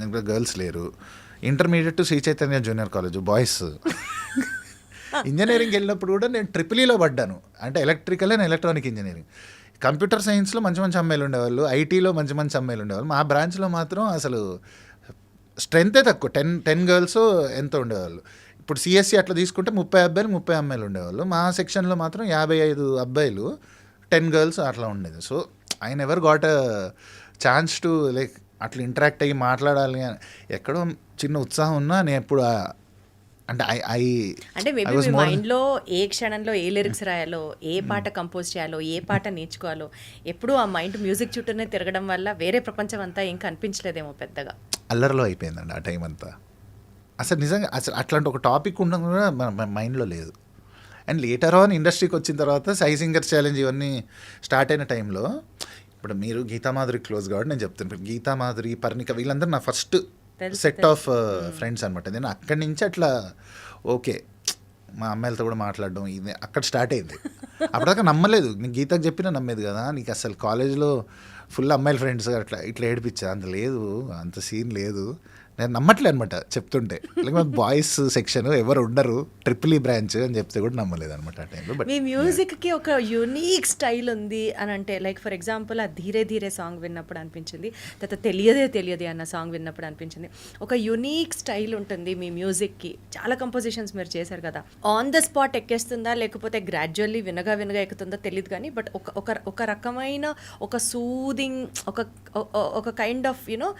ఇంకా గర్ల్స్ లేరు. Intermediate Sri Chaitanya junior college boys. Engineering వెళ్ళినప్పుడు కూడా నేను ట్రిపులీలో పడ్డాను, అంటే electrical and electronic engineering. Computer సైన్స్లో మంచి మంచి అమ్మాయిలు ఉండేవాళ్ళు, ఐటీలో మంచి మంచి అమ్మాయిలు ఉండేవాళ్ళు. మా బ్రాంచ్లో మాత్రం అసలు స్ట్రెంతే తక్కువ, 10 గర్ల్స్ ఎంతో ఉండేవాళ్ళు. ఇప్పుడు సిఎస్సి అట్లా తీసుకుంటే 30 అబ్బాయిలు 30 అమ్మాయిలు ఉండేవాళ్ళు. మా సెక్షన్లో మాత్రం 55 అబ్బాయిలు 10 గర్ల్స్ అట్లా ఉండేది. So I never got a chance to like అట్లా ఇంటరాక్ట్ అయ్యి మాట్లాడాలి అని ఎక్కడో చిన్న ఉత్సాహం ఉన్నా నేను ఎప్పుడు అంటే మేబీ మీ మైండ్లో ఏ క్షణంలో ఏ లిరిక్స్ రాయాలో, ఏ పాట కంపోజ్ చేయాలో, ఏ పాట నేర్చుకోవాలో ఎప్పుడూ ఆ మైండ్ మ్యూజిక్ చుట్టూనే తిరగడం వల్ల వేరే ప్రపంచం అంతా ఏం కనిపించలేదేమో పెద్దగా. అల్లరిలో అయిపోయిందండి ఆ టైం అంతా. అసలు నిజంగా అసలు అట్లాంటి ఒక టాపిక్ ఉండడం కూడా మన మైండ్లో లేదు. అండ్ లేటర్ ఆన్ ఇండస్ట్రీకి వచ్చిన తర్వాత సై సింగర్ ఛాలెంజ్ ఇవన్నీ స్టార్ట్ అయిన టైంలో ఇప్పుడు మీరు గీతామాధురి క్లోజ్ కాబట్టి నేను చెప్తాను. ఇప్పుడు గీతామాధురి, పర్ణిక వీళ్ళందరూ నా ఫస్ట్ సెట్ ఆఫ్ ఫ్రెండ్స్ అనమాట. నేను అక్కడి నుంచి అట్లా ఓకే మా అమ్మాయిలతో కూడా మాట్లాడడం ఇది అక్కడ స్టార్ట్ అయింది. అప్పటిదాకా నమ్మలేదు. నేను గీతకు చెప్పినా నమ్మేది కదా, నీకు అసలు కాలేజ్లో ఫుల్ అమ్మాయిల ఫ్రెండ్స్ అట్లా ఇట్లా ఏడిపించా, అంత లేదు, అంత సీన్ లేదు. నేను నమ్మట్లే అనమాట చెప్తుంటే. లేకపోతే బాయ్స్ సెక్షన్ ఎవరు ఉండరు, ట్రిపుల్ బ్రాంచ్ అని చెప్తే కూడా నమ్మలేదు అనమాట ఆ టైంలో. బట్ మీ మ్యూజిక్కి ఒక యూనిక్ స్టైల్ ఉంది అని అంటే లైక్ ఫర్ ఎగ్జాంపుల్ ఆ ధీరే ధీరే సాంగ్ విన్నప్పుడు అనిపించింది, తర్వాత తెలియదే అన్న సాంగ్ విన్నప్పుడు అనిపించింది ఒక యూనిక్ స్టైల్ ఉంటుంది మీ మ్యూజిక్కి. చాలా కంపోజిషన్స్ మీరు చేశారు కదా, ఆన్ ద స్పాట్ ఎక్కేస్తుందా లేకపోతే గ్రాడ్యువల్లీ వినగా ఎక్కుతుందో తెలియదు కానీ బట్ ఒక రకమైన ఒక సూదింగ్ ఒక కైండ్ ఆఫ్ యూనో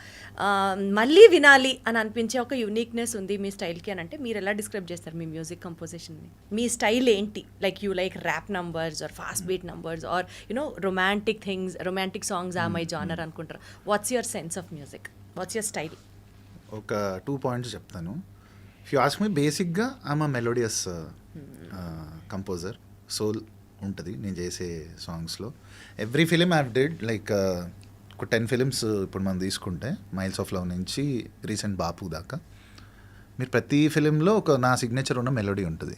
మళ్ళీ వినాలి అని అనిపించే ఒక యూనిక్నెస్ ఉంది మీ స్టైల్కి అని అంటే మీరు ఎలా డిస్క్రైబ్ చేస్తారు మీ మ్యూజిక్ కంపోజిషన్ని? మీ స్టైల్ ఏంటి? Like you like rap numbers or fast beat numbers or you know romantic things, romantic songs ఆ మై జానర్ అనుకుంటారు. What's your sense of music? What's your style? ఒక 2 పాయింట్స్ చెప్తాను. ఇఫ్ యూ ఆస్క్ మీ, బేసిక్గా I'm a melodious composer. Soul ఉంటుంది నేను చేసే సాంగ్స్లో. Every film I did like ఒక 10 ఫిలిమ్స్ ఇప్పుడు మనం తీసుకుంటే మైల్స్ ఆఫ్ లవ్ నుంచి రీసెంట్ బాపు దాకా మీరు ప్రతి ఫిలింలో ఒక నా సిగ్నేచర్ ఉన్న మెలోడీ ఉంటుంది.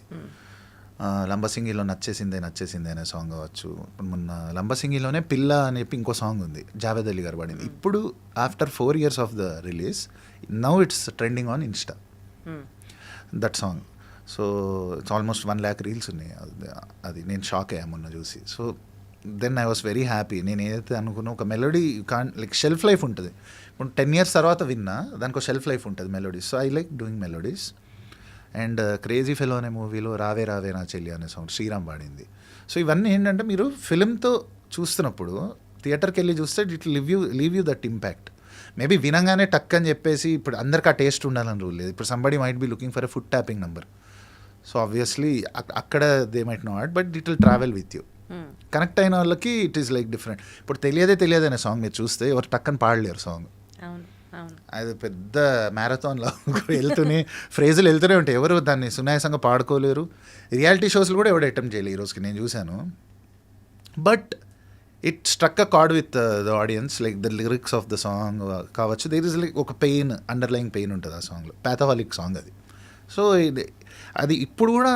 లంబసింగిలో నచ్చేసిందే అనే సాంగ్ కావచ్చు. ఇప్పుడు మొన్న లంబసింగిలోనే పిల్ల అని చెప్పి ఇంకో సాంగ్ ఉంది, జావేద్ అలీ గారు పాడింది. ఇప్పుడు after 4 years of the release now it's trending on Insta that song. So it's almost 1 lakh reels ఉన్నాయి. అది నేను షాక్ అయ్యా మొన్న చూసి. So then I was very happy. నేను ఏదైతే అనుకున్నా ఒక మెలోడీ లైక్ షెల్ఫ్ లైఫ్ ఉంటుంది. ఇప్పుడు 10 years తర్వాత విన్నా దానికి ఒక షెల్ఫ్ లైఫ్ ఉంటుంది melodies. So I like doing melodies. And crazy fellow అనే మూవీలో రావే రావే నా చెల్లి అనే సాంగ్ శ్రీరామ్ పాడింది. సో ఇవన్నీ ఏంటంటే మీరు ఫిలింతో చూస్తున్నప్పుడు థియేటర్కి వెళ్ళి చూస్తే it leave you that impact. Maybe వినంగానే టక్ అని చెప్పేసి ఇప్పుడు అందరికి ఆ టేస్ట్ ఉండాలని రూల్ లేదు. ఇప్పుడు somebody might be looking for a foot tapping number. So obviously అక్కడ they might not, but it will travel with you. Connect అయిన వాళ్ళకి ఇట్ ఈస్ లైక్ డిఫరెంట్. ఇప్పుడు తెలియదే అనే సాంగ్ మీరు చూస్తే ఎవరు టక్కని పాడలేరు సాంగ్. అది పెద్ద మ్యారథాన్లో ఫ్రేజులు వెళ్తూనే ఉంటాయి, ఎవరు దాన్ని సునాయాసంగా పాడుకోలేరు. రియాలిటీ షోస్లో కూడా ఎవరు అటెంప్ట్ చేయలేదు ఈ రోజుకి నేను చూశాను. But it struck a card with the audience, like the lyrics of the song కావచ్చు. దేర్ ఇస్ లైక్ ఒక పెయిన్, అండర్లయింగ్ పెయిన్ ఉంటుంది ఆ సాంగ్లో. ప్యాథాలిక్ సాంగ్ అది. సో అది ఇప్పుడు కూడా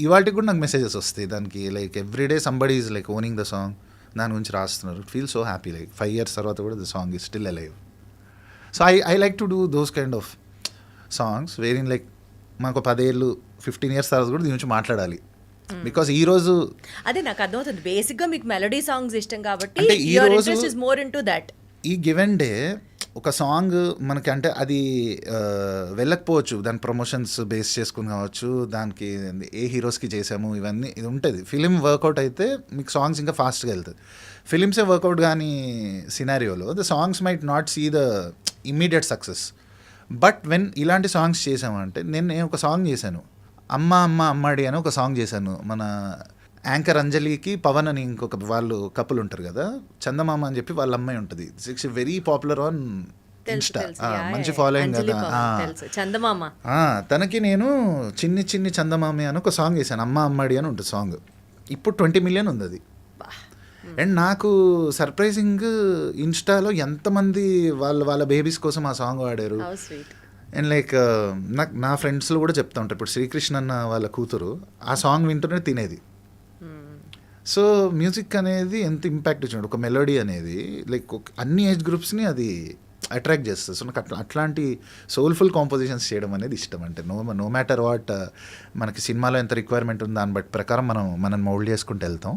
ఇవాళకి కూడా నాకు మెసేజెస్ వస్తాయి దానికి, like everyday somebody is like owning the song, దాని గురించి రాస్తున్నారు. It feel so happy. Like 5 years తర్వాత కూడా the song is still alive. So I like to do those kind of songs wherein like మనకు 10 years 15 years తర్వాత కూడా దీని గురించి మాట్లాడాలి. బికాస్ ఈ రోజు అదే నాకు అర్థమవుతుంది, బేసిక్గా మీకు మెలోడీ సాంగ్స్ ఇష్టం కాబట్టి అంటే ఈ యువర్ రోజు interest is more into that. ఈ గివెన్ డే ఒక సాంగ్ మనకి అంటే అది వెళ్ళకపోవచ్చు, దాని ప్రమోషన్స్ బేస్ చేసుకుని కావచ్చు, దానికి ఏ హీరోస్కి చేసాము ఇవన్నీ ఇది ఉంటుంది. ఫిలిం వర్కౌట్ అయితే మీకు సాంగ్స్ ఇంకా ఫాస్ట్గా వెళ్తుంది. ఫిలిమ్సే వర్కౌట్ కానీ సినారియోలో the songs might not see the immediate success. But when ఇలాంటి సాంగ్స్ చేసామంటే నేను ఒక సాంగ్ చేశాను, అమ్మ అమ్మ అమ్మాడి అని ఒక సాంగ్ చేశాను. మన యాంకర్ అంజలికి పవన్ అని ఇంకొక వాళ్ళు కపుల్ ఉంటారు కదా, చందమామ అని చెప్పి వాళ్ళ అమ్మాయి ఉంటుంది. It's very popular on Insta, మంచి ఫాలోయింగ్ కదా చందమామ. తనకి నేను చిన్ని చిన్ని చందమామి అని ఒక సాంగ్ చేశాను, అమ్మ అమ్మాడి అని ఉంటుంది సాంగ్. ఇప్పుడు 20 million ఉంది అది. అండ్ నాకు సర్ప్రైజింగ్ ఇన్స్టాలో ఎంతమంది వాళ్ళ బేబీస్ కోసం ఆ సాంగ్ వాడారు. How sweet. అండ్ లైక్ నాకు నా ఫ్రెండ్స్లో కూడా చెప్తా ఉంటారు, ఇప్పుడు శ్రీకృష్ణ అన్న వాళ్ళ కూతురు ఆ సాంగ్ వింటూనే తినేది. సో మ్యూజిక్ అనేది ఎంత ఇంపాక్ట్ ఇచ్చినాడు, ఒక మెలోడీ అనేది లైక్ అన్ని ఏజ్ గ్రూప్స్ని అది అట్రాక్ట్ చేస్తుంది. సో నాకు అట్లాంటి సోల్ఫుల్ కాంపోజిషన్స్ చేయడం అనేది ఇష్టం. అంటే నో మ్యాటర్ వాట్ మనకి సినిమాలో ఎంత రిక్వైర్మెంట్ ఉంది దాన్ని బట్టి ప్రకారం మనం మౌల్డ్ చేసుకుంటూ వెళ్తాం.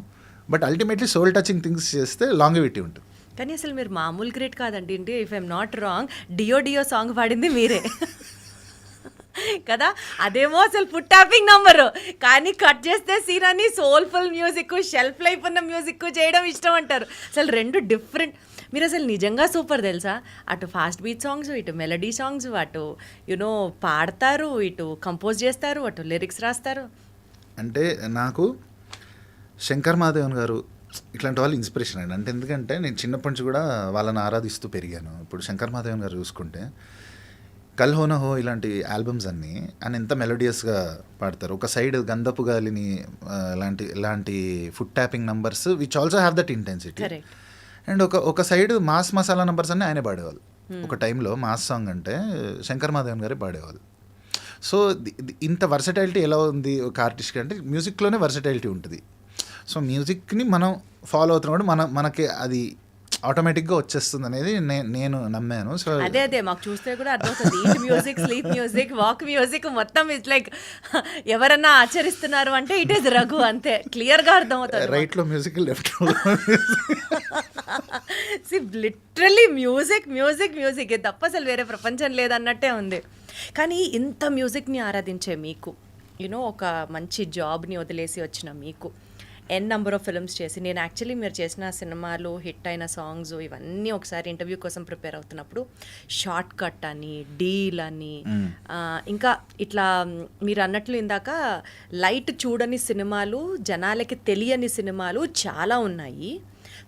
But ultimately soul touching things చేస్తే లాంగివిటీ ఉంటుంది. కానీ అసలు మీరు మామూలు గ్రేట్ కాదండి. ఇంటి if I'm not wrong, duet song పాడింది మీరే కదా. అదేమో అసలు ఫుట్ ట్యాపింగ్ నంబరు, కానీ కట్ చేస్తే సీన్ అని సోల్ఫుల్ మ్యూజిక్, షెల్ఫ్ లైఫ్ ఉన్న మ్యూజిక్ చేయడం ఇష్టం అంటారు. అసలు రెండు డిఫరెంట్. మీరు అసలు నిజంగా సూపర్ తెలుసా. అటు ఫాస్ట్ బీట్ సాంగ్స్, ఇటు మెలడీ సాంగ్స్, అటు యునో పాడతారు, ఇటు కంపోజ్ చేస్తారు, అటు లిరిక్స్ రాస్తారు. అంటే నాకు శంకర్ మహాదేవన్ గారు ఇట్లాంటి వాళ్ళు ఇన్స్పిరేషన్ అండి. అంటే ఎందుకంటే నేను చిన్నప్పటి నుంచి కూడా వాళ్ళని ఆరాధిస్తూ పెరిగాను. ఇప్పుడు శంకర్ మహాదేవన్ గారు చూసుకుంటే కల్ హో నా హో ఇలాంటి ఆల్బమ్స్ అన్నీ ఆయన ఎంత మెలోడియస్గా పాడతారు. ఒక సైడ్ గంధపు గాలిని ఇలాంటి foot tapping numbers which also have that intensity. And ఒక సైడ్ మాస్ మసాలా నంబర్స్ అన్నీ ఆయనే పాడేవాళ్ళు. ఒక టైంలో మాస్ సాంగ్ అంటే శంకర్ మహాదేవన్ గారే పాడేవాళ్ళు. సో ఇంత వర్సటైలిటీ ఎలా ఉంది ఒక ఆర్టిస్ట్కి అంటే మ్యూజిక్లోనే వర్సటైలిటీ ఉంటుంది. సో మ్యూజిక్ని మనం ఫాలో అవుతున్నప్పుడు మనకి అది ఆటోమేటిక్గా వచ్చేస్తుంది అనేది నేను నమ్మాను. సో అదే మాకు చూస్తే కూడా అర్థమవుతుంది. Eat music, sleep music, walk music మొత్తం ఇట్స్ లైక్ ఎవరన్నా ఆచరిస్తున్నారు అంటే ఇట్ ఈస్ రఘు, అంతే క్లియర్గా అర్థమవుతుంది. రైట్లో music, left literally music music music తప్ప అసలు వేరే ప్రపంచం లేదన్నట్టే ఉంది. కానీ ఇంత మ్యూజిక్ని ఆరాధించే మీకు, యూనో ఒక మంచి జాబ్ని వదిలేసి వచ్చిన మీకు, ఎన్ నెంబర్ ఆఫ్ ఫిల్మ్స్ చేసి, నేను యాక్చువల్లీ మీరు చేసిన సినిమాలు, హిట్ అయిన సాంగ్స్ ఇవన్నీ ఒకసారి ఇంటర్వ్యూ కోసం ప్రిపేర్ అవుతున్నప్పుడు షార్ట్ కట్ అని, డీల్ అని, ఇంకా ఇట్లా మీరు అన్నట్లు ఇందాక లైట్ చూడని సినిమాలు, జనాలకి తెలియని సినిమాలు చాలా ఉన్నాయి.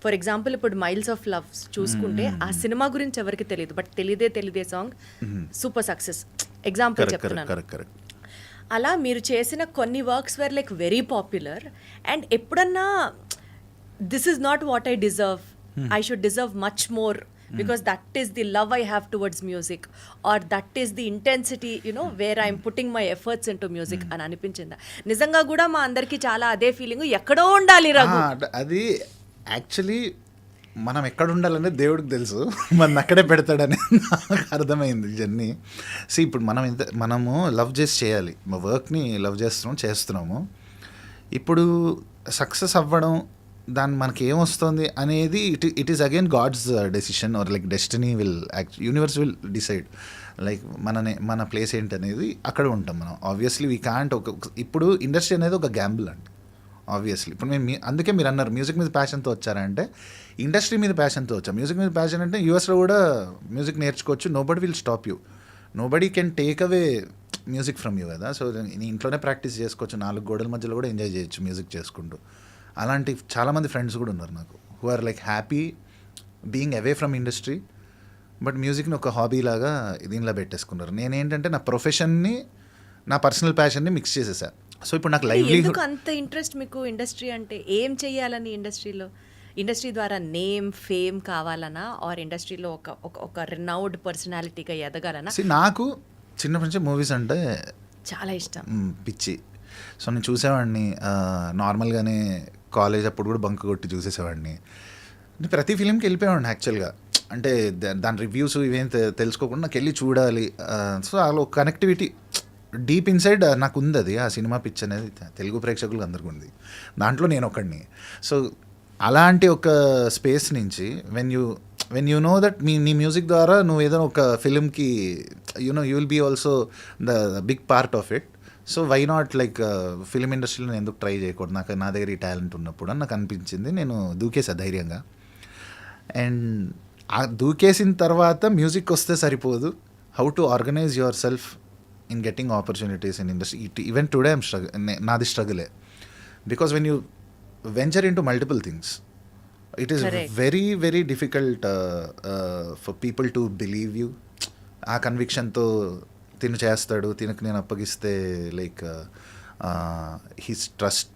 ఫర్ ఎగ్జాంపుల్ ఇప్పుడు మైల్స్ ఆఫ్ లవ్ చూసుకుంటే ఆ సినిమా గురించి ఎవరికి తెలియదు, బట్ తెలియదే సాంగ్ సూపర్ సక్సెస్. ఎగ్జాంపుల్ చెప్తున్నాను. అలా మీరు చేసిన కొన్ని works were like very popular. And ఎప్పుడన్నా this is not what I deserve, I should deserve much more because that is the love I have towards music, or that is the intensity you know where I'm putting my efforts in to music అని అనిపించిందా? నిజంగా కూడా మా అందరికీ చాలా అదే feeling, ఎక్కడో ఉండాలి రఘు. అది యాక్చువల్లీ మనం ఎక్కడ ఉండాలనేది దేవుడికి తెలుసు, మన అక్కడే పెడతాడని నాకు అర్థమైంది జర్నీ. సో ఇప్పుడు మనము లవ్ చేసి చేయాలి, మా వర్క్ని లవ్ చేస్తున్నాము. ఇప్పుడు సక్సెస్ అవ్వడం, దాన్ని మనకి ఏమొస్తుంది అనేది it is again God's decision or like destiny will universe will decide like మన ప్లేస్ ఏంటి అనేది అక్కడ ఉంటాం మనం. ఆబ్వియస్లీ వీ కాంట్ ఇప్పుడు ఇండస్ట్రీ అనేది ఒక గ్యాంబుల్ అండి. ఆబ్వియస్లీ ఇప్పుడు అందుకే మీరు అన్నారు మ్యూజిక్ మీద ప్యాషన్తో వచ్చారంటే, ఇండస్ట్రీ మీద ప్యాషన్తో వచ్చా. మ్యూజిక్ మీద ప్యాషన్ అంటే యూఎస్లో కూడా మ్యూజిక్ నేర్చుకోవచ్చు, nobody will stop you, nobody can take away music from you కదా. సో ఇంట్లోనే ప్రాక్టీస్ చేసుకోవచ్చు, 4 గోడల మధ్యలో కూడా ఎంజాయ్ చేయొచ్చు మ్యూజిక్ చేసుకుంటూ. అలాంటి చాలామంది ఫ్రెండ్స్ కూడా ఉన్నారు నాకు, who are like happy being away from industry, but మ్యూజిక్ని ఒక హాబీ లాగా దీనిలో పెట్టేసుకున్నారు. నేనేంటంటే నా ప్రొఫెషన్ని నా పర్సనల్ ప్యాషన్ని మిక్స్ చేసేసా. సో ఇప్పుడు నాకు ఎందుకు అంత ఇంట్రెస్ట్ మీకు ఇండస్ట్రీ అంటే? ఏం చెయ్యాలని ఇండస్ట్రీ ద్వారా నేమ్ ఫేమ్ కావాలనా, ఆర్ ఇండస్ట్రీలో ఒక రినౌడ్ పర్సనాలిటీగా ఎదగాలనా? నాకు చిన్నప్పటి నుంచి మూవీస్ అంటే చాలా ఇష్టం, పిచ్చి. సో నేను చూసేవాడిని నార్మల్గానే, కాలేజ్ అప్పుడు కూడా బంక్ కొట్టి చూసేసేవాడిని. ప్రతి ఫిలింకి వెళ్ళిపోయేవాడిని యాక్చువల్గా. అంటే దాని రివ్యూస్ ఇవేం తెలుసుకోకుండా నాకు వెళ్ళి చూడాలి. సో అలా ఒక కనెక్టివిటీ డీప్ ఇన్సైడ్ నాకు ఉంది. అది ఆ సినిమా పిచ్ అనేది తెలుగు ప్రేక్షకులకు అందరికీ ఉంది, దాంట్లో నేను ఒకడిని. సో అలాంటి ఒక స్పేస్ నుంచి వెన్ యూ నో దట్ నీ మ్యూజిక్ ద్వారా నువ్వు ఏదైనా ఒక ఫిలింకి you will be also the big part of it. So why not like film ఇండస్ట్రీలో నేను ఎందుకు ట్రై చేయకూడదు, నా దగ్గర ఈ టాలెంట్ ఉన్నప్పుడు అని నాకు అనిపించింది. నేను దూకేసా ధైర్యంగా. అండ్ ఆ దూకేసిన తర్వాత మ్యూజిక్ వస్తే సరిపోదు, how to organise your self in getting opportunities in industry. Even today I'm naadi struggle because when you venture into multiple things, it is correct. very very difficult for people to believe you. ఆ conviction తో తిను చేస్తాడు, తినకు నేను అప్పగిస్తే like his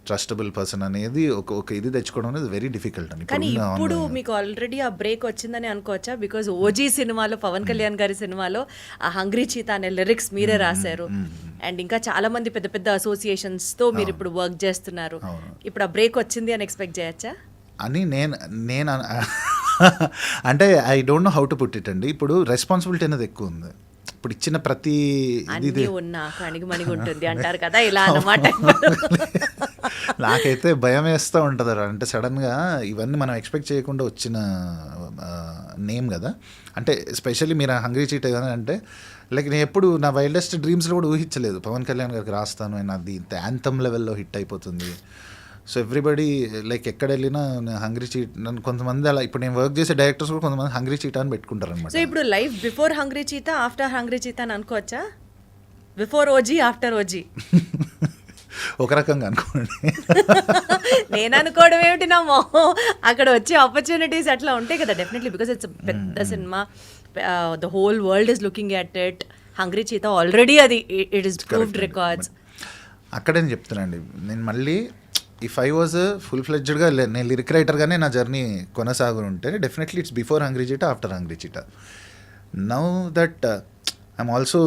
trustable person అనేది ఒక ఇది తెచ్చుకోవడం అనేది వెరీ డిఫికల్ట్ అండి. కానీ ఇప్పుడు మీకు ఆల్రెడీ ఆ బ్రేక్ వచ్చిందని అనుకోవచ్చా? బికాజ్ ఓజీ సినిమాలో పవన్ కళ్యాణ్ గారి సినిమాలో ఆ హంగ్రీ చీతా అనే లిరిక్స్ మీరే రాశారు అండ్ ఇంకా చాలా మంది పెద్ద పెద్ద అసోసియేషన్స్ తో మీరు ఇప్పుడు వర్క్ చేస్తున్నారు. ఇప్పుడు ఆ బ్రేక్ వచ్చింది అని ఎక్స్పెక్ట్ చేయొచ్చా అని నేను అంటే I don't know how to put it అండి. ఇప్పుడు రెస్పాన్సిబిలిటీ అనేది ఎక్కువ ఉంది. ఇప్పుడు ఇచ్చిన ప్రతి అన్ని ఉన్నా కణిగి మణిగి ఉంటుంది అంటారు కదా, ఇలా అన్నమాట. నాకైతే భయం వేస్తూ ఉంటుంది. అంటే సడన్గా ఇవన్నీ మనం ఎక్స్పెక్ట్ చేయకుండా వచ్చిన నేమ్ కదా. అంటే ఎస్పెషల్లీ మీరు హంగ్రీ చీట్ ఏదైనా అంటే లైక్ నేను ఎప్పుడు నా వైల్డెస్ట్ డ్రీమ్స్లో కూడా ఊహించలేదు పవన్ కళ్యాణ్ గారికి రాస్తాను అని. అది ఇంత యాంథమ్ లెవెల్లో హిట్ అయిపోతుంది. సో ఎవ్రీబడి లైక్ ఎక్కడ వెళ్ళినా హంగ్రీ చీట్ నన్ను కొంతమంది అలా ఇప్పుడు నేను వర్క్ చేసే డైరెక్టర్స్ కూడా కొంతమంది హంగ్రీ చీట్ అని పెట్టుకుంటారు అనమాట. సో ఇప్పుడు life before hungry cheetah after hungry cheetah అని అనుకోవచ్చా? బిఫోర్ ఓజీ ఆఫ్టర్ ఓజీ ఒక రకంగా అనుకోండి. నేను అనుకోవడం ఏమిటి నా మొహం, అక్కడ వచ్చే ఆపర్చునిటీస్ అట్లా ఉంటాయి కదా. డెఫినెట్లీ బికాస్ ఇట్స్ పెద్ద cinema, the whole world is looking at it. Hungry cheetah already అది ఇట్ ఈస్ ప్రూవ్డ్ రికార్డ్స్. అక్కడే నేను చెప్తున్నానండి, నేను మళ్ళీ ఇఫ్ ఐ వాజ్ ఫుల్ ఫ్లెడ్జ్డ్గా నేను లిరిక్ రైటర్గానే నా జర్నీ కొనసాగు ఉంటే definitely it's before hungry cheetah after hungry cheetah. Now that I'm also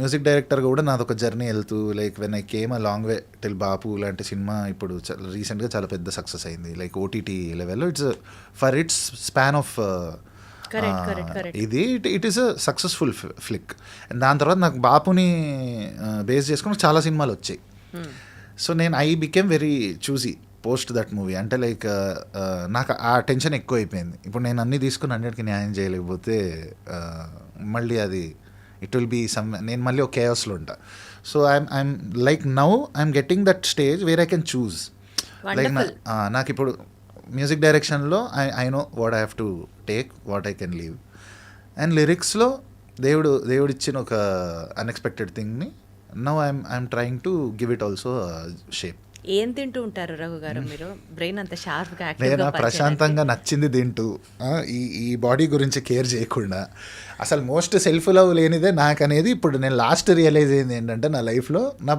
music డైరెక్టర్గా కూడా నాదొక జర్నీ వెళ్తూ like when I came a long way till Bapu లాంటి సినిమా ఇప్పుడు రీసెంట్గా చాలా పెద్ద సక్సెస్ అయింది లైక్ ఓటీటీ లెవెల్లో. It's for its span of ఇది it is a successful flick. దాని తర్వాత నాకు బాపుని బేస్ చేసుకుని చాలా సినిమాలు వచ్చాయి. సో నేను I became very choosy post that movie. అంటే లైక్ నాకు ఆ టెన్షన్ ఎక్కువ అయిపోయింది. ఇప్పుడు నేను అన్నీ తీసుకుని అన్నిటికీ న్యాయం చేయలేకపోతే మళ్ళీ అది ఇట్ విల్ బీ సమ్, నేను మళ్ళీ ఒక కేయాస్లో ఉంటా. So I'm like now I'm getting that stage where I can choose. Like నాకు ఇప్పుడు మ్యూజిక్ డైరెక్షన్లో I know what I have to take, what I can leave. And లిరిక్స్లో దేవుడు ఇచ్చిన ఒక అన్ఎక్స్పెక్టెడ్ థింగ్ని now I'm trying to give it also shape. ఏం తింటూ ఉంటారు రఘు గారు మీరు? బ్రెయిన్ అంత షార్ప్గా నేను ప్రశాంతంగా నచ్చింది తింటూ ఈ బాడీ గురించి కేర్ చేయకుండా అసలు మోస్ట్ సెల్ఫ్ లవ్ లేనిదే నాకు అనేది ఇప్పుడు నేను లాస్ట్ రియలైజ్ అయింది ఏంటంటే నా లైఫ్లో నా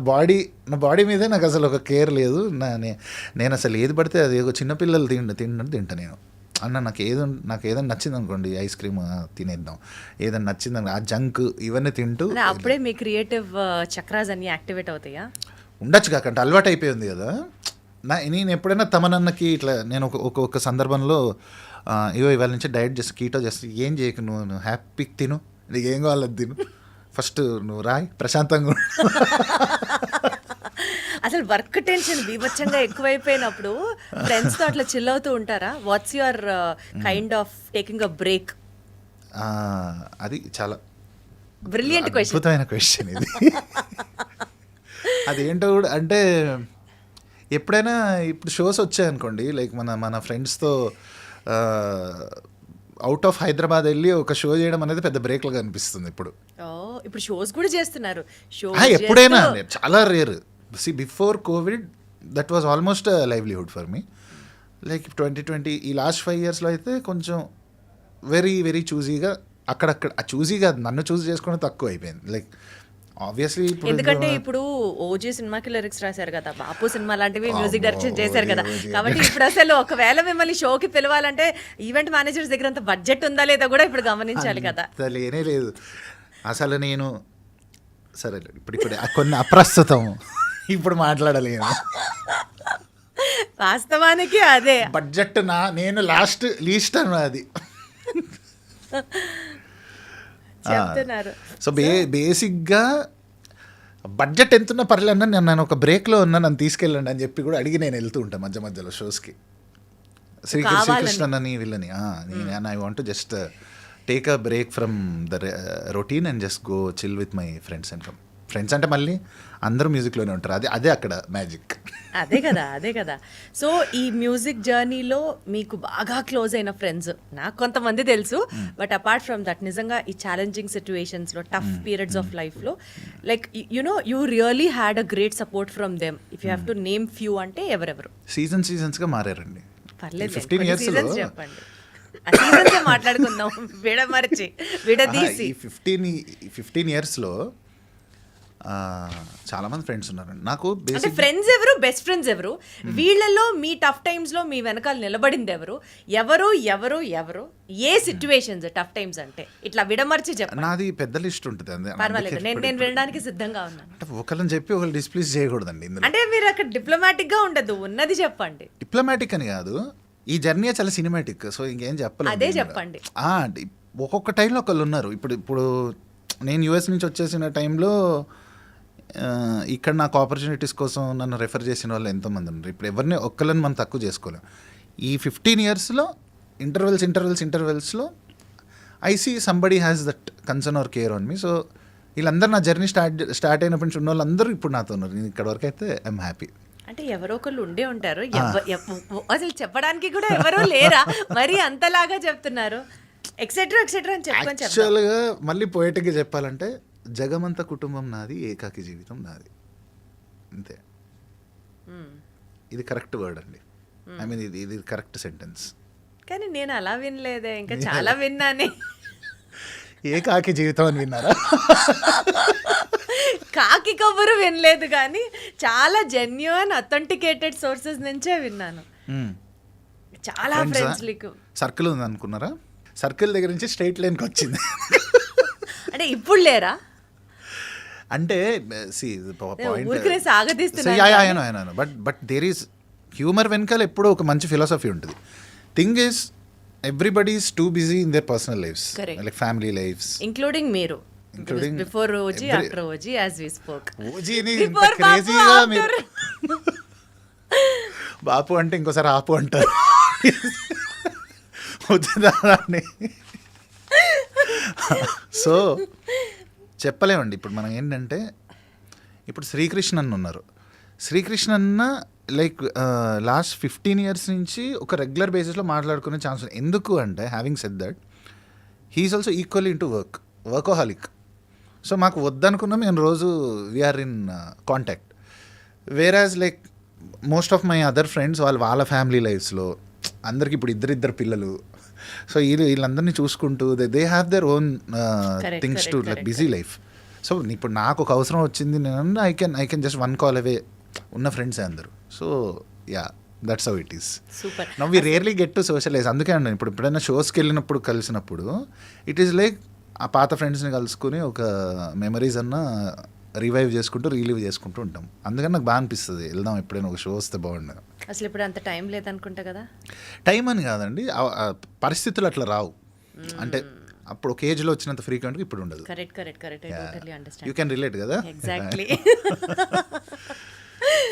బాడీ మీదే నాకు అసలు ఒక కేర్ లేదు. నేను అసలు ఏది పడితే అది చిన్నపిల్లలు తింటా నేను అన్న. నాకు ఏదైనా నచ్చింది అనుకోండి, ఐస్ క్రీమ్ తినేద్దాం, ఏదైనా నచ్చింది అనుకో, ఆ జంక్ ఇవన్నీ తింటూ అప్పుడే మీ క్రియేటివ్ చక్రాస్ అన్ని యాక్టివేట్ అవుతాయా? ఉండొచ్చు కాకంటే అలవాటు అయిపోయింది కదా. నేను ఎప్పుడైనా తమనన్నకి ఇట్లా నేను ఒక సందర్భంలో ఇవాళ నుంచి డైట్ చేస్తా, కీటో చేస్తా, ఏం చేయకు నువ్వు హ్యాపీకి తిను, నీకు ఏం కావాలి తిను, ఫస్ట్ నువ్వు రాయి ప్రశాంతంగా. అసలు వర్క్ టెన్షన్ బీభత్సంగా ఎక్కువైపోయినప్పుడు ఫ్రెండ్స్తో అట్లా చిల్ అవుతూ ఉంటారా? What's your kind of taking a break? అది చాలా బ్రిలియంట్ క్వశ్చన్, అద్భుతమైన క్వశ్చన్ ఇది. అదేంటో కూడా అంటే ఎప్పుడైనా ఇప్పుడు షోస్ వచ్చాయనుకోండి, లైక్ మన ఫ్రెండ్స్తో అవుట్ ఆఫ్ హైదరాబాద్ వెళ్ళి ఒక షో చేయడం అనేది పెద్ద బ్రేక్ లాగా అనిపిస్తుంది. ఇప్పుడు షోస్ కూడా చేస్తున్నారు. ఎప్పుడైనా చాలా rare. Before Covid that was almost livelihood for me. Like 2020 ఈ లాస్ట్ 5 yearsలో అయితే కొంచెం వెరీ వెరీ చూజీగా అక్కడక్కడ చూజీగా నన్ను చూజ్ చేసుకోవడం తక్కువ అయిపోయింది. లైక్ ఆబ్వియస్లీ ఎందుకంటే ఇప్పుడు ఓజీ సినిమాకి లిరిక్స్ రాశారు కదా, బాపు సినిమా లాంటివి మ్యూజిక్ డైరెక్షన్ చేశారు కదా. కాబట్టి ఇప్పుడు అసలు ఒకవేళ మిమ్మల్ని షోకి పిలవాలంటే ఈవెంట్ మేనేజర్స్ దగ్గర అంత బడ్జెట్ ఉందా లేదా కూడా ఇప్పుడు గమనించాలి కదా. లేనే లేదు అసలు. నేను సరే ఇప్పుడు కొన్ని అప్రస్తుతం ఇప్పుడు మాట్లాడలేను. వాస్తవానికి అదే బడ్జెట్ నేను లీస్ట్ అది చెప్తున్నారు. సో బేసిక్గా బడ్జెట్ ఎంతున్నా పర్లేదన్నా నేను ఒక బ్రేక్లో ఉన్నా నన్ను తీసుకెళ్ళండి అని చెప్పి కూడా అడిగి నేను వెళ్తూ ఉంటాను మధ్య మధ్యలో షోస్కి. శ్రీకృష్ణ అని వీళ్ళని I want to just take a break from the routine and just go chill with my friends and friends అంటే మళ్ళీ అందరూ మ్యూజిక్లోనే ఉంటారు. అదే అక్కడ మ్యాజిక్. అదే కదా. సో ఈ మ్యూజిక్ జర్నీలో మీకు బాగా క్లోజ్ అయిన ఫ్రెండ్స్ నాకు కొంతమంది తెలుసు, బట్ అపార్ట్ ఫ్రమ్ దట్ నిజంగా ఈ ఛాలెంజింగ్ సిచ్యువేషన్స్లో టఫ్ పీరియడ్స్ ఆఫ్ లైఫ్లో like you really had a great support from them. If you have to name few అంటే ఎవరెవరు? సీజన్స్గా మారారండి. పర్లేదు 15 years చెప్పండి, మాట్లాడుకుందాం. విడదీసి 15 yearsలో చాలామంది ఫ్రెండ్స్ ఉన్నారండి నాకు. అంటే బేసిక్ ఫ్రెండ్స్ ఎవరు, బెస్ట్ ఫ్రెండ్స్ ఎవరు, వీళ్ళలో మీ టఫ్ టైమ్స్ లో మీ వెనకాల నిలబడింది ఎవరు, ఎవరు ఎవరు ఎవరు, ఏ సిచ్యువేషన్స్ టఫ్ టైమ్స్ అంటే ఇట్లా విడమర్చి చెప్పండి. నాది పెద్ద లిస్ట్ ఉంటుంది అంతే. పర్వాలేదు, నేను వినడానికి సిద్ధంగా ఉన్నాను. అంటే ఒకళ్ళని చెప్పి ఒకళ్ళు డిస్ప్లీస్ చేయకూడదండి ఇందులో. అంటే మీరు అక్కడ డిప్లొమాటిక్ గా ఉండదు, ఉన్నది చెప్పండి. డిప్లొమాటిక్ అని కాదు, ఈ జర్నీ చాలా సినిమాటిక్. సో ఇంకేం చెప్పలేదు. అదే చెప్పండి. ఒక్కొక్క టైంలో ఒకళ్ళు ఉన్నారు. ఇప్పుడు నేను యూఎస్ నుంచి వచ్చేసిన టైంలో ఇక్కడ నాకు ఆపర్చునిటీస్ కోసం నన్ను రెఫర్ చేసిన వాళ్ళు ఎంతోమంది ఉన్నారు. ఇప్పుడు ఎవరిని ఒక్కళ్ళని మనం తక్కువ చేసుకోలేం. ఈ 15 yearsలో ఇంటర్వెల్స్లో I see somebody has that concern or care on me. So వీళ్ళందరూ నా జర్నీ స్టార్ట్ అయినప్పటి నుంచి ఉన్న వాళ్ళందరూ ఇప్పుడు నాతో ఉన్నారు. నేను ఇక్కడ వరకు అయితే ఐఎమ్ హ్యాపీ. అంటే ఎవరో ఒకళ్ళు ఉండే ఉంటారు, అసలు చెప్పడానికి కూడా ఎవరో లేరా, మరి అంతలాగా చెప్తున్నారు ఎక్సెట్రా ఎక్సెట్రా అని చెప్పుకొని చెప్తారు. యాక్చువల్గా మళ్ళీ పోయిటిక్గా చెప్పాలంటే జగమంత కుటుంబం నాది, ఏకాకి జీవితం నాది, అంతే. ఇది కరెక్ట్ వర్డ్ అండి. ఐ మీన్ ఇది కరెక్ట్ సెంటెన్స్. కానీ నేను అలా వినలేదే, ఇంకా చాలా విన్నానే. ఏకాకి జీవితం అని విన్నారా? కాకి కబురు వినలేదు, కానీ చాలా జెన్యూన్ అథెంటికేటెడ్ సోర్సెస్ నుంచే విన్నాను. చాలా ఫ్రెండ్స్ లీకు సర్కిల్ ఉంది అనుకున్నారా? సర్కిల్ దగ్గర నుంచి స్ట్రైట్ లైన్కి వచ్చింది. అంటే ఇప్పుడు లేరా? అంటే సాగదీస్తున్నా, బట్ దేర్ ఈస్ హ్యూమర్ వెనకాల ఎప్పుడూ ఒక మంచి ఫిలాసఫీ ఉంటుంది. Thing is everybody's too busy in their personal lifes, like family lifes, including మీరు. Before OG, after OG, as we spoke. ఓజీని క్రేజీగా మీరు బాపు అంటే ఇంకోసారి ఆపు అంటారు. సో చెప్పలేమండి. ఇప్పుడు మనం ఏంటంటే, ఇప్పుడు శ్రీకృష్ణ అన్న ఉన్నారు. శ్రీకృష్ణ అన్న లైక్ లాస్ట్ 15 years నుంచి ఒక రెగ్యులర్ బేసిస్లో మాట్లాడుకునే ఛాన్స్ ఉంది. ఎందుకు అంటే, having said that, he is also equally into workaholic. So మాకు వద్దనుకున్నా మేము రోజు we are in contact. Whereas like most of my other friends వాళ్ళ ఫ్యామిలీ లైఫ్స్లో అందరికి ఇప్పుడు ఇద్దరు పిల్లలు. సో వీళ్ళందరినీ చూసుకుంటూ they have their own things to like busy life. So ఇప్పుడు నాకు ఒక అవసరం వచ్చింది, నేను I can just one call away ఉన్న ఫ్రెండ్సే అందరూ. So yeah, that's how it is. Now we rarely get to socialise. అందుకే అండి ఇప్పుడు ఎప్పుడైనా షోస్కి వెళ్ళినప్పుడు కలిసినప్పుడు ఇట్ ఈస్ లైక్ ఆ పాత ఫ్రెండ్స్ని కలుసుకుని ఒక మెమరీస్ అన్న రివైవ్ చేసుకుంటూ రీలీవ్ చేసుకుంటూ ఉంటాం. అందుకని నాకు బాగా అనిపిస్తుంది, వెళ్దాం ఎప్పుడైనా ఒక షో వస్తే బాగుండదు. అసలు ఇప్పుడు అంత టైం లేదనుకుంటా కదా. టైం అని కాదండి, పరిస్థితులు అట్లా రావు. అంటే అప్పుడు ఒక ఏజ్లో వచ్చినంత ఫ్రీక్వెంట్గా ఇప్పుడు ఉండదు. యూ కెన్ రిలేట్ కదా. Exactly.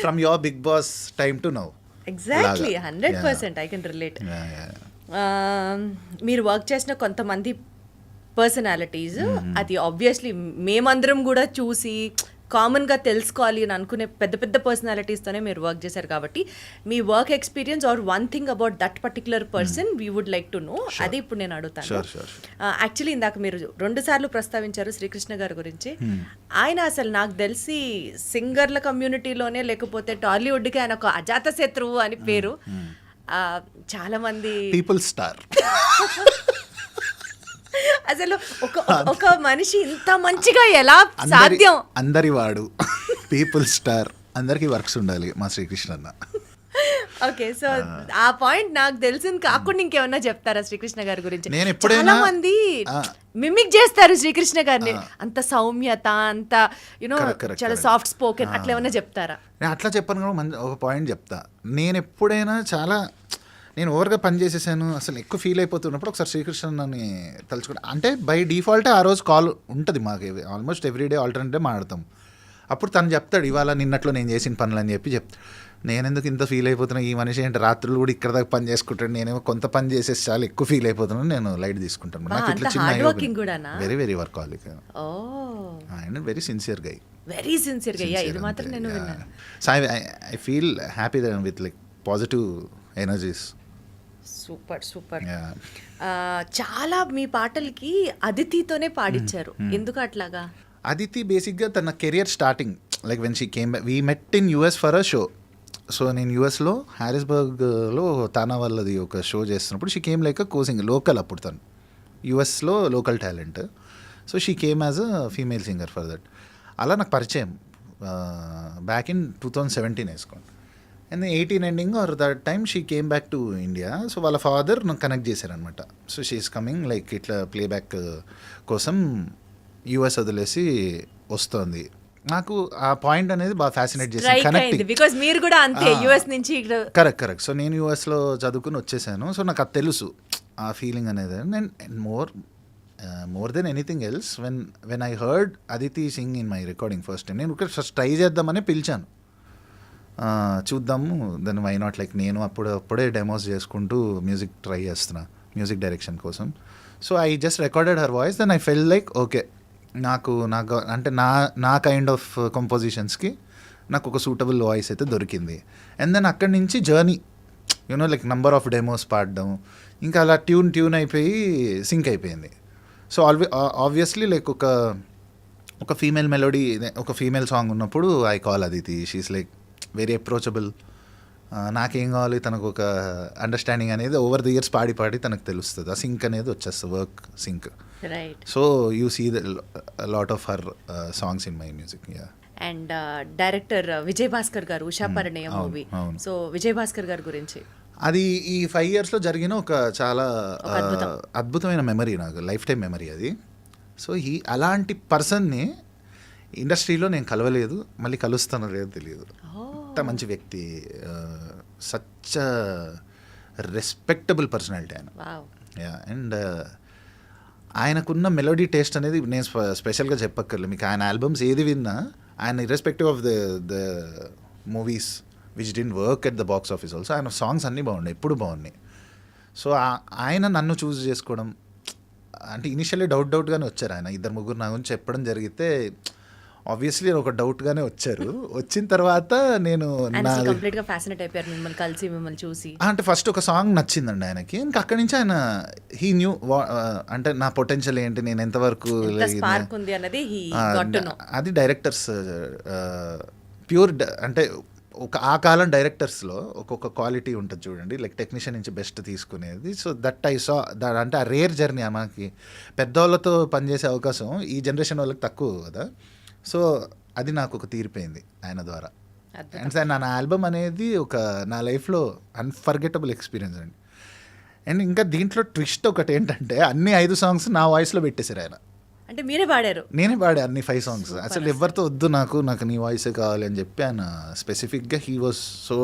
From your Bigg Boss time to now. Exactly 100% I can relate. మీరు వర్క్ చేసిన కొంతమంది పర్సనాలిటీస్, అది ఆబ్వియస్లీ మేమందరం కూడా చూసి కామన్గా తెలుసుకోవాలి అని అనుకునే పెద్ద పెద్ద పర్సనాలిటీస్తోనే మీరు వర్క్ చేశారు. కాబట్టి మీ work experience or one thing about that particular person we would like to know. అది ఇప్పుడు నేను అడుగుతాను. యాక్చువల్లీ ఇందాక మీరు 2 సార్లు ప్రస్తావించారు శ్రీకృష్ణ గారి గురించి. ఆయన అసలు నాకు తెలిసి సింగర్ల కమ్యూనిటీలోనే లేకపోతే టాలీవుడ్కి ఆయన ఒక అజాత శత్రువు అని పేరు. చాలా మంది పీపుల్ స్టార్. అసలు ఒక మనిషి ఇంత మంచిగా ఎలా సాధ్యం? అందరి వాడు పీపుల్ స్టార్, అందరికి వర్క్స్ ఉండాలి మా శ్రీకృష్ణ అన్న. ఓకే, సో ఆ పాయింట్ నాకు తెలిసింది కాకుండా ఇంకేమన్నా చెప్తారా శ్రీకృష్ణ గారి గురించి? నేను ఎప్పుడైనా చాలా మంది మిమిక్ చేస్తారు శ్రీకృష్ణ గారిని, అంత సౌమ్యత, అంత యునో చాలా సాఫ్ట్ స్పోకెన్, అట్లా ఏమన్నా చెప్తారా? నేను అట్లా చెప్పను కూడా ఒక పాయింట్ చెప్తా. నేను ఎప్పుడైనా నేను ఓవర్గా పని చేసేసాను, అసలు ఎక్కువ ఫీల్ అయిపోతున్నప్పుడు ఒకసారి శ్రీకృష్ణని తలుచుకుంటా. అంటే బై డిఫాల్టే ఆ రోజు కాల్ ఉంటుంది మాకు, ఆల్మోస్ట్ ఎవ్రీడే ఆల్టర్నేట్ డే మాడతాం. అప్పుడు తను చెప్తాడు, ఇవాళ నిన్నట్లో నేను చేసిన పనులు అని చెప్తాడు. నేనెందుకు ఇంత ఫీల్ అయిపోతున్నా, ఈ మనిషి ఏంటి రాత్రులు కూడా ఇక్కడ దాకా పని చేసుకుంటాడు, నేనేమో కొంత పని చేసేసి చాలా ఎక్కువ ఫీల్ అయిపోతున్నాను, నేను లైట్ తీసుకుంటాను. నాకు ఇట్లా చిన్న very very workaholic and very sincere guy. Very sincere guy, ఇది మాత్రం నేను విన్నాను. So I feel happy with like positive energies. Super super. చాలా మీ పాటలకి అదితితోనే పాడించారు, ఎందుకు అట్లాగా? అదితి బేసిక్గా తన career starting like when she came we met in US for a show. So నేను యూఎస్లో హ్యారిస్బర్గ్లో తానా వాళ్ళది ఒక షో చేస్తున్నప్పుడు she came like a co-singing local. అప్పుడు తను యూఎస్లో local talent. So she came as a female singer for that. అలా నాకు పరిచయం బ్యాక్ ఇన్ 2017 వేసుకోండి. And 18 ending or that time she came back to India. So వాళ్ళ father నాకు connect చేశారనమాట. సో షీఈస్ కమింగ్ లైక్ ఇట్లా ప్లేబ్యాక్ కోసం US వదిలేసి వస్తుంది. నాకు ఆ పాయింట్ అనేది బాగా ఫ్యాసినేట్ చేసింది, కనెక్టింగ్. బికాజ్ మీరు కూడా అంతే యుఎస్ నుంచి కరెక్ట్. సో నేను యూఎస్లో చదువుకుని వచ్చేసాను. సో నాకు అది తెలుసు ఆ ఫీలింగ్ అనేది. And more than anything else when I heard Aditi Singh in my recording first time, నేను ఫస్ట్ ట్రై చేద్దామని పిలిచాను, చూద్దాము దాన్ని వై నాట్. లైక్ నేను అప్పుడే డెమోస్ చేసుకుంటూ మ్యూజిక్ ట్రై చేస్తున్నా మ్యూజిక్ డైరెక్షన్ కోసం. So I just recorded her voice. Then I fell like okay, నాకు అంటే నా కైండ్ ఆఫ్ కంపోజిషన్స్కి నాకు ఒక సూటబుల్ వాయిస్ అయితే దొరికింది. అండ్ దెన్ అక్కడి నుంచి journey you know like number of demos పాడడం, ఇంకా అలా ట్యూన్ అయిపోయి సింక్ అయిపోయింది. సో ఆబ్వియస్లీ లైక్ ఒక ఫీమేల్ మెలోడీ, ఒక ఫీమేల్ సాంగ్ ఉన్నప్పుడు I call Aditi. She's like very approachable. నాకేం కావాలి తనకు ఒక అండర్స్టాండింగ్ అనేది ఓవర్ ది ఇయర్స్ పాడి తనకు తెలుస్తుంది. ఆ సింక్ అనేది వచ్చేస్తుంది, work sync. So you see the lot of her songs in my music. And director Vijay Bhaskar garu Usha Parinaya movie. So Vijay Bhaskar గారి గురించి అది ఈ 5 yearsలో జరిగిన ఒక చాలా అద్భుతమైన మెమరీ, నాకు లైఫ్ టైం మెమరీ అది. సో అలాంటి పర్సన్ని ఇండస్ట్రీలో నేను కలవలేదు, మళ్ళీ కలుస్తానో లేదో తెలియదు. అంత మంచి వ్యక్తి, సచ్ రెస్పెక్టబుల్ పర్సనాలిటీ ఆయన. అండ్ ఆయనకున్న మెలోడీ టేస్ట్ అనేది నేను స్పెషల్గా చెప్పక్కర్లేదు మీకు. ఆయన ఆల్బమ్స్ ఏది విన్నా, ఆయన irrespective of the movies which did work at the box office also, ఆయన సాంగ్స్ అన్నీ బాగున్నాయి, ఎప్పుడు బాగున్నాయి. సో ఆయన నన్ను చూస్ చేసుకోవడం అంటే ఇనిషియల్లీ డౌట్గానే వచ్చారు. ఆయన 2-3 నా గురించి చెప్పడం జరిగితే ఆబ్వియస్లీ ఒక డౌట్గానే వచ్చారు. వచ్చిన తర్వాత నేను కంప్లీట్గా ఫ్యాసినేట్ అయిపోయారు మిమ్మల్ని కలిసి, మిమ్మల్ని చూసి. అంటే ఫస్ట్ ఒక సాంగ్ నచ్చిందండి ఆయనకి. ఇంకా అక్కడి నుంచి ఆయన హీ న్యూ అంటే నా పొటెన్షియల్ ఏంటి, నేను ఎంతవరకు ఉంది అన్నది అది డైరెక్టర్స్ ప్యూర్ అంటే ఆ కాలం డైరెక్టర్స్లో ఒక్కొక్క క్వాలిటీ ఉంటుంది చూడండి, లైక్ టెక్నీషియన్ నుంచి బెస్ట్ తీసుకునేది. సో దట్ ఐ సా అంటే ఆ రేర్ జర్నీ. మనకి పెద్దవాళ్ళతో పనిచేసే అవకాశం ఈ జనరేషన్ వాళ్ళకి తక్కువ కదా. సో అది నాకు ఒక తీరిపోయింది ఆయన ద్వారా. అండ్ సార్ నా ఆల్బమ్ అనేది నా లైఫ్లో అన్ఫర్గెటబుల్ ఎక్స్పీరియన్స్ అండి. అండ్ ఇంకా దీంట్లో ట్విస్ట్ ఒకటి ఏంటంటే అన్ని 5 songs నా వాయిస్లో పెట్టేశారు ఆయన. అంటే మీరే పాడారు? నేనే పాడా అన్ని 5 songs. అసలు ఎవరితో వద్దు, నాకు నీ వాయిసే కావాలి అని చెప్పి ఆయన స్పెసిఫిక్గా he was so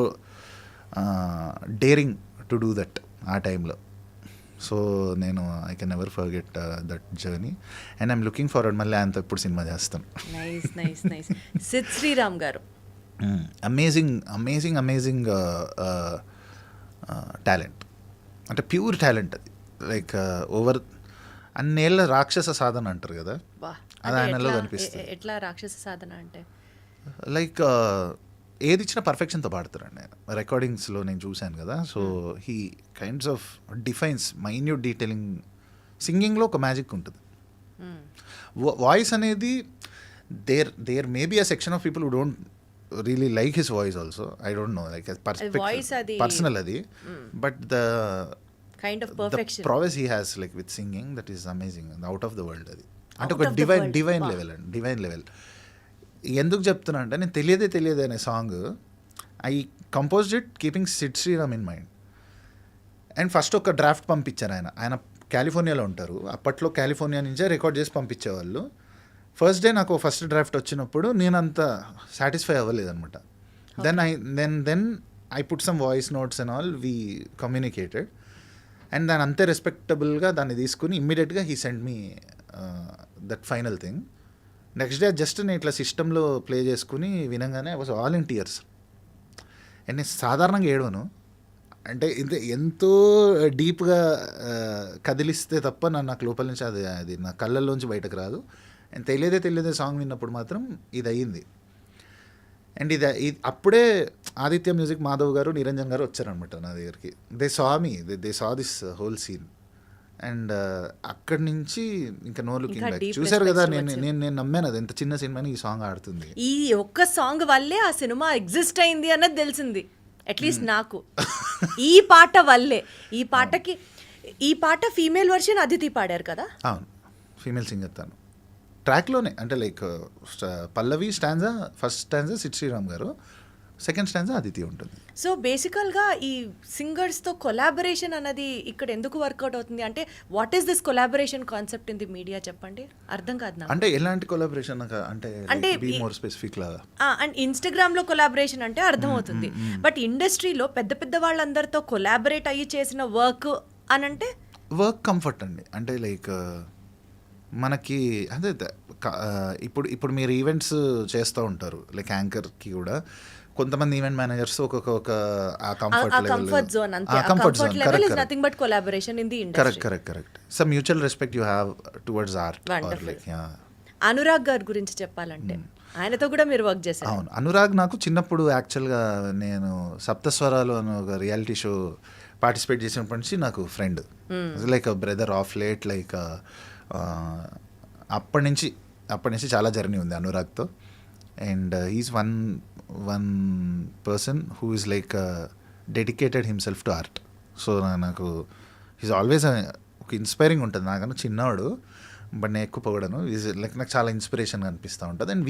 daring to do that ఆ టైంలో. సో నేను I can never forget that journey. And I'm looking forward మళ్ళీ ఆయనతో ఇప్పుడు సినిమా చేస్తాను. నైస్. సిద్ శ్రీరామ్ గారు అమేజింగ్ టాలెంట్, అంటే ప్యూర్ టాలెంట్ అది. లైక్ ఓవర్ అన్నేళ్ళ రాక్షస సాధన అంటారు కదా, అది ఆయనలో కనిపిస్తుంది. ఎట్లా రాక్షస సాధన అంటే లైక్ ఏది ఇచ్చినా పర్ఫెక్షన్తో పాడతారండి ఆయన. రికార్డింగ్స్లో నేను చూశాను కదా. So he kinds of defines minute detailing. సింగింగ్లో ఒక మ్యాజిక్ ఉంటుంది. వాయిస్ అనేది there may be a section of people who don't really like his voice also. I don't know, like personal అది. But the kind of perfection prowess he has like with singing, that is amazing, out of the world అది. అంటే ఒక divine level అండి, divine level. ఎందుకు చెప్తున్నా అంటే నేను తెలియదే అనే song I composed it keeping Sid Sriram in mind. And first ఒక డ్రాఫ్ట్ పంపించారు ఆయన కాలిఫోర్నియాలో ఉంటారు. అప్పట్లో కాలిఫోర్నియా నుంచే రికార్డ్ చేసి పంపించేవాళ్ళు. ఫస్ట్ డే నాకు ఫస్ట్ డ్రాఫ్ట్ వచ్చినప్పుడు నేను అంత సాటిస్ఫై అవ్వలేదు అనమాట. Then I put some voice notes and all, we communicated. And దాన్ని అంతే రెస్పెక్టబుల్గా దాన్ని తీసుకుని ఇమ్మీడియట్గా he send me that final thing. Next day just నేను ఇట్లా సిస్టంలో ప్లే చేసుకుని వినగానే I was all in tears. And నేను సాధారణంగా ఏడవను, అంటే ఎంతో డీప్గా కదిలిస్తే తప్ప నాకు లోపల నుంచి అది నా కళ్ళల్లోంచి బయటకు రాదు. అండ్ తెలియదే సాంగ్ విన్నప్పుడు మాత్రం ఇది అయ్యింది. అండ్ ఇది అప్పుడే ఆదిత్య మ్యూజిక్ మాధవ్ గారు, నిరంజన్ గారు వచ్చారనమాట నా దగ్గరికి. They saw this whole scene. And అక్కడి నుంచి ఇంకా నో లుకింగ్ బ్యాక్. చూసారు కదా, నేను నమ్మాను అది ఎంత చిన్న సినిమాని ఈ సాంగ్ ఆడుతుంది. ఈ ఒక్క సాంగ్ వల్లే ఆ సినిమా ఎగ్జిస్ట్ అయింది అన్నది తెలిసింది అట్లీస్ట్ నాకు. ఈ పాట వల్లే, ఈ పాట ఫీమేల్ వర్షన్ అదితి పాడారు కదా. అవును, ఫీమేల్ సింగర్ తను. ట్రాక్లోనే అంటే like pallavi stanza, first stanza Sid Sriram garu, second stanza Aditi ఉంటుంది. సో బేసికల్గా ఈ సింగర్స్తో కొలాబరేషన్ అన్నది ఇక్కడ ఎందుకు వర్కౌట్ అవుతుంది అంటే what is this collaboration concept in the media చెప్పండి, అర్థం కాదు నాకు. అంటే ఎలాంటి కొలాబరేషన్ అంటే బీ మోర్ స్పెసిఫిక్ లాగా. అండ్ ఇన్స్టాగ్రామ్లో కొలాబరేషన్ అంటే అర్థమవుతుంది, బట్ ఇండస్ట్రీలో పెద్ద పెద్ద వాళ్ళందరితో కొలాబరేట్ అయ్యి చేసిన వర్క్ అని అంటే వర్క్ కంఫర్ట్ అండి. అంటే లైక్ మనకి అదే ఇప్పుడు మీరు ఈవెంట్స్ చేస్తూ ఉంటారు, లైక్ యాంకర్కి కూడా కొంతమంది ఈవెంట్ మేనేజర్స్ ఒక్కొక్క ఆ కంఫర్ట్ జోన్ అంతే, comfort level is nothing but collaboration in the industry. Correct. Some mutual respect you have towards art. Anurag గారి గురించి చెప్పాలంటే ఆయనతో కూడా మీరు వర్క్ చేశారు. అవును, అనురాగ్ నాకు చిన్నప్పుడు యాక్చువల్గా నేను సప్తస్వరాలు అని ఒక రియాలిటీ షో పార్టిసిపేట్ చేసినప్పటి నుంచి నాకు friend, like brother of late, like అప్పటి నుంచి చాలా జర్నీ ఉంది అనురాగ్తో. And he's one person who is like dedicated himself to art. So నాకు ఈజ్ ఆల్వేస్ ఒక ఇన్స్పైరింగ్ ఉంటుంది. నాకన్నా చిన్నవాడు, బట్ నేను ఎక్కువ పొగడను. ఈజ్ లైక్ నాకు చాలా ఇన్స్పిరేషన్గా అనిపిస్తూ ఉంటుంది. And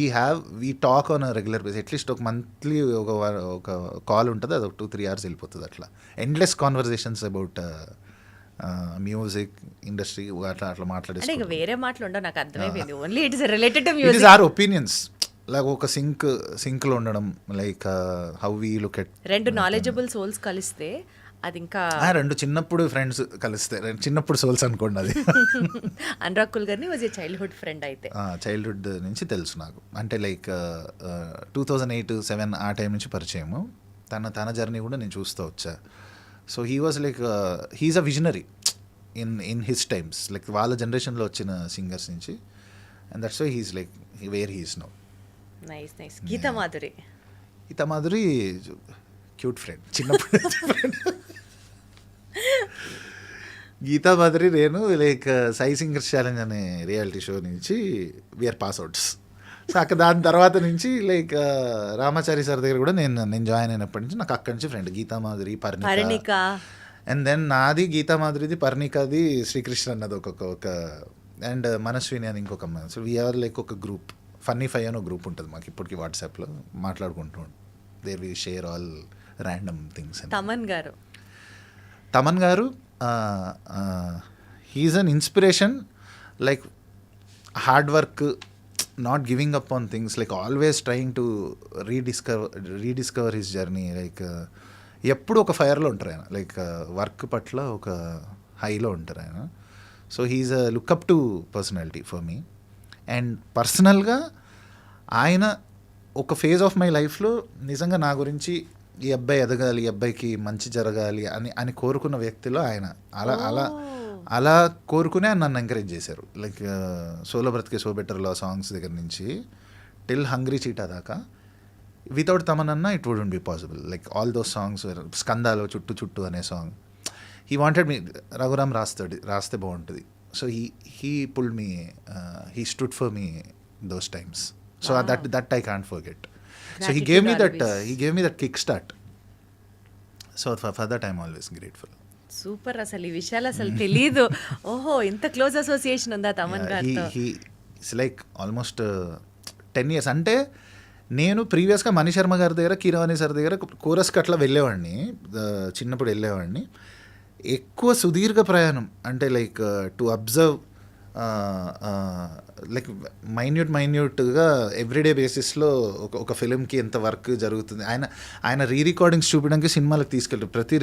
we talk on regular base, at least ఒక మంత్లీ ఒక కాల్ ఉంటుంది, అది ఒక 2-3 hours వెళ్ళిపోతుంది. అట్లా endless conversations about music industry అట్లా మాట్లాడే వేరే మాటలు ఉండవు, నాకు అర్థమైపోయింది. Only it is related to music. It is our opinions, like ఒక సింక్లో ఉండడం, like how we look at. రెండు నాలెడ్జబుల్ సోల్స్ కలిస్తే అది ఇంకా రెండు చిన్నప్పుడు ఫ్రెండ్స్ కలిస్తే చిన్నప్పుడు సోల్స్ అనుకోండి అది. Anurag Kulkarni was a childhood friend. అయితే చైల్డ్హుడ్ నుంచి తెలుసు నాకు, అంటే లైక్ 2008-07 ఆ టైం నుంచి పరిచయము. తన జర్నీ కూడా నేను చూస్తూ వచ్చా. So he was like he's a visionary in his times, like వాళ్ళ జనరేషన్లో వచ్చిన సింగర్స్ నుంచి. And that's why he's like where he's now. Nice. Geetha Madhuri cute friend, చిన్నప్పుడు ఫ్రెండ్. గీతా మాధురి నేను లైక్ సై సింగర్స్ ఛాలెంజ్ అనే రియాలిటీ షో నుంచి వీఆర్ పాస్అవుట్స్. సో అక్కడ దాని తర్వాత నుంచి లైక్ రామాచారి సార్ దగ్గర కూడా నేను జాయిన్ అయినప్పటి నుంచి నాకు అక్కడి నుంచి friend Geetha Madhuri, Parnika. And then నాది గీతా మాధురిది, పర్ణికది శ్రీకృష్ణ అన్నది ఒక అండ్ మనస్విని అని ఇంకొక అమ్మాయి. సో వీఆర్ లైక్ ఒక గ్రూప్, ఫన్నీ ఫై అని ఒక గ్రూప్ ఉంటుంది మాకు ఇప్పటికి వాట్సాప్లో, మాట్లాడుకుంటూ there we share all random things. Thaman garu he is an inspiration, like hard work, not giving up on things, like always trying to rediscover his journey. Like ఎప్పుడు ఒక ఫైర్లో ఉంటారు ఆయన, లైక్ వర్క్ పట్ల ఒక హైలో ఉంటారు ఆయన. So he's a look up to personality for me. And పర్సనల్గా ఆయన ఒక ఫేజ్ ఆఫ్ మై లైఫ్లో నిజంగా నా గురించి ఈ అబ్బాయి ఎదగాలి, ఈ అబ్బాయికి మంచి జరగాలి అని కోరుకున్న వ్యక్తిలో ఆయన. అలా కోరుకునే నన్ను ఎంకరేజ్ చేశారు. లైక్ సోలో బ్రతికే సో బెటర్లో సాంగ్స్ దగ్గర నుంచి టిల్ హంగ్రీ చీటా దాకా. వితౌట్ తమనన్నా it wouldn't be possible. Like all those songs, స్కందాలో చుట్టు అనే song he wanted me, Raghuram రాస్తే బాగుంటుంది. So he pulled me, he stood for me those times. So that I can't forget. So he gave me that kickstart. So for that I'm always grateful. Super. అసలు ఈ విషయాలు అసలు తెలీదు. ఓహో, ఇంత close association ఉందా తమన్ గారితో? He's like almost 10 years. అంటే నేను ప్రీవియస్గా మణి శర్మ గారి దగ్గర, కీరవాణి సార్ దగ్గర కోరస్కి అట్లా వెళ్ళేవాడిని, చిన్నప్పుడు వెళ్ళేవాడిని. ఎక్కువ సుదీర్ఘ ప్రయాణం అంటే లైక్ టు అబ్జర్వ్, లైక్ మైన్యూట్గా ఎవ్రీడే బేసిస్లో ఒక ఫిలింకి ఎంత వర్క్ జరుగుతుంది. ఆయన రికార్డింగ్స్ చూపించడానికి సినిమాలకు తీసుకెళ్ళి, ప్రతి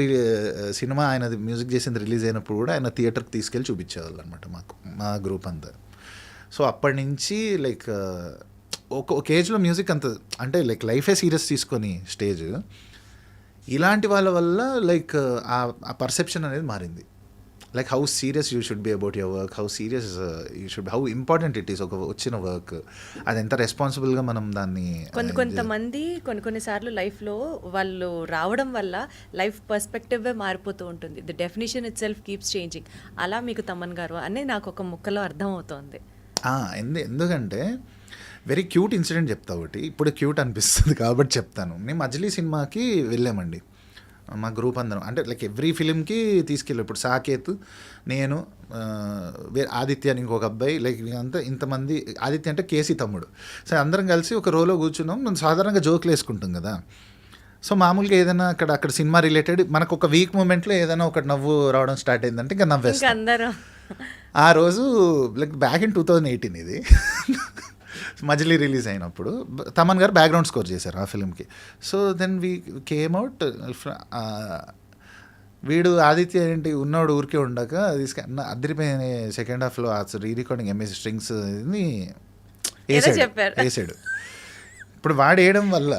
సినిమా ఆయనది మ్యూజిక్ చేసింది రిలీజ్ అయినప్పుడు కూడా ఆయన థియేటర్కి తీసుకెళ్ళి చూపించేవాళ్ళు అనమాట మా గ్రూప్ అంతా. సో అప్పటి నుంచి లైక్ ఒక ఏజ్లో మ్యూజిక్ అంత అంటే లైక్ లైఫే సీరియస్ తీసుకొని స్టేజ్, ఇలాంటి వాళ్ళ వల్ల లైక్ ఆ పర్సెప్షన్ అనేది మారింది. Like how serious you should be about your work, how serious you should, how important it is. ఒక వచ్చిన వర్క్ అది ఎంత రెస్పాన్సిబుల్గా మనం దాన్ని. కొంతమంది కొన్నిసార్లు లైఫ్లో వాళ్ళు రావడం వల్ల లైఫ్ పర్స్పెక్టివే మారిపోతూ ఉంటుంది. The definition it self keeps changing. అలా మీకు తమన్ గారు అనేది నాకు ఒక ముక్కలో అర్థం అవుతోంది. ఎందుకంటే వెరీ క్యూట్ ఇన్సిడెంట్ చెప్తా ఒకటి, ఇప్పుడు క్యూట్ అనిపిస్తుంది కాబట్టి చెప్తాను. మేము మజిలీ సినిమాకి వెళ్ళామండి. మా గ్రూప్ అందరం అంటే లైక్ ఎవ్రీ ఫిలింకి తీసుకెళ్ళి ఇప్పుడు సాకేత్ నేను ఆదిత్య అని ఇంకొక అబ్బాయి లైక్ అంతా ఇంతమంది ఆదిత్య అంటే కేసీ తమ్ముడు. సో అందరం కలిసి ఒక రోలో కూర్చున్నాం. మనం సాధారణంగా జోకులు వేసుకుంటాం కదా. సో మామూలుగా ఏదైనా అక్కడ సినిమా రిలేటెడ్ మనకు ఒక వీక్ మూమెంట్లో ఏదైనా ఒక నవ్వు రావడం స్టార్ట్ అయిందంటే ఇంకా నవ్వేస్తాం. అందరూ ఆ రోజు లైక్ బ్యాక్ ఇన్ 2018 ఇది మజిలీ రిలీజ్ అయినప్పుడు తమన్ గారు బ్యాక్గ్రౌండ్ స్కోర్ చేశారు ఆ ఫిల్మ్కి. So then we came out. వీడు ఆదిత్య ఏంటి ఉన్నవాడు ఊరికే ఉండక అద్దరిపోయిన సెకండ్ హాఫ్లో రీ రికార్డింగ్ ఎంఎస్ స్ట్రింగ్స్ వేసాడు. ఇప్పుడు వాడు వేయడం వల్ల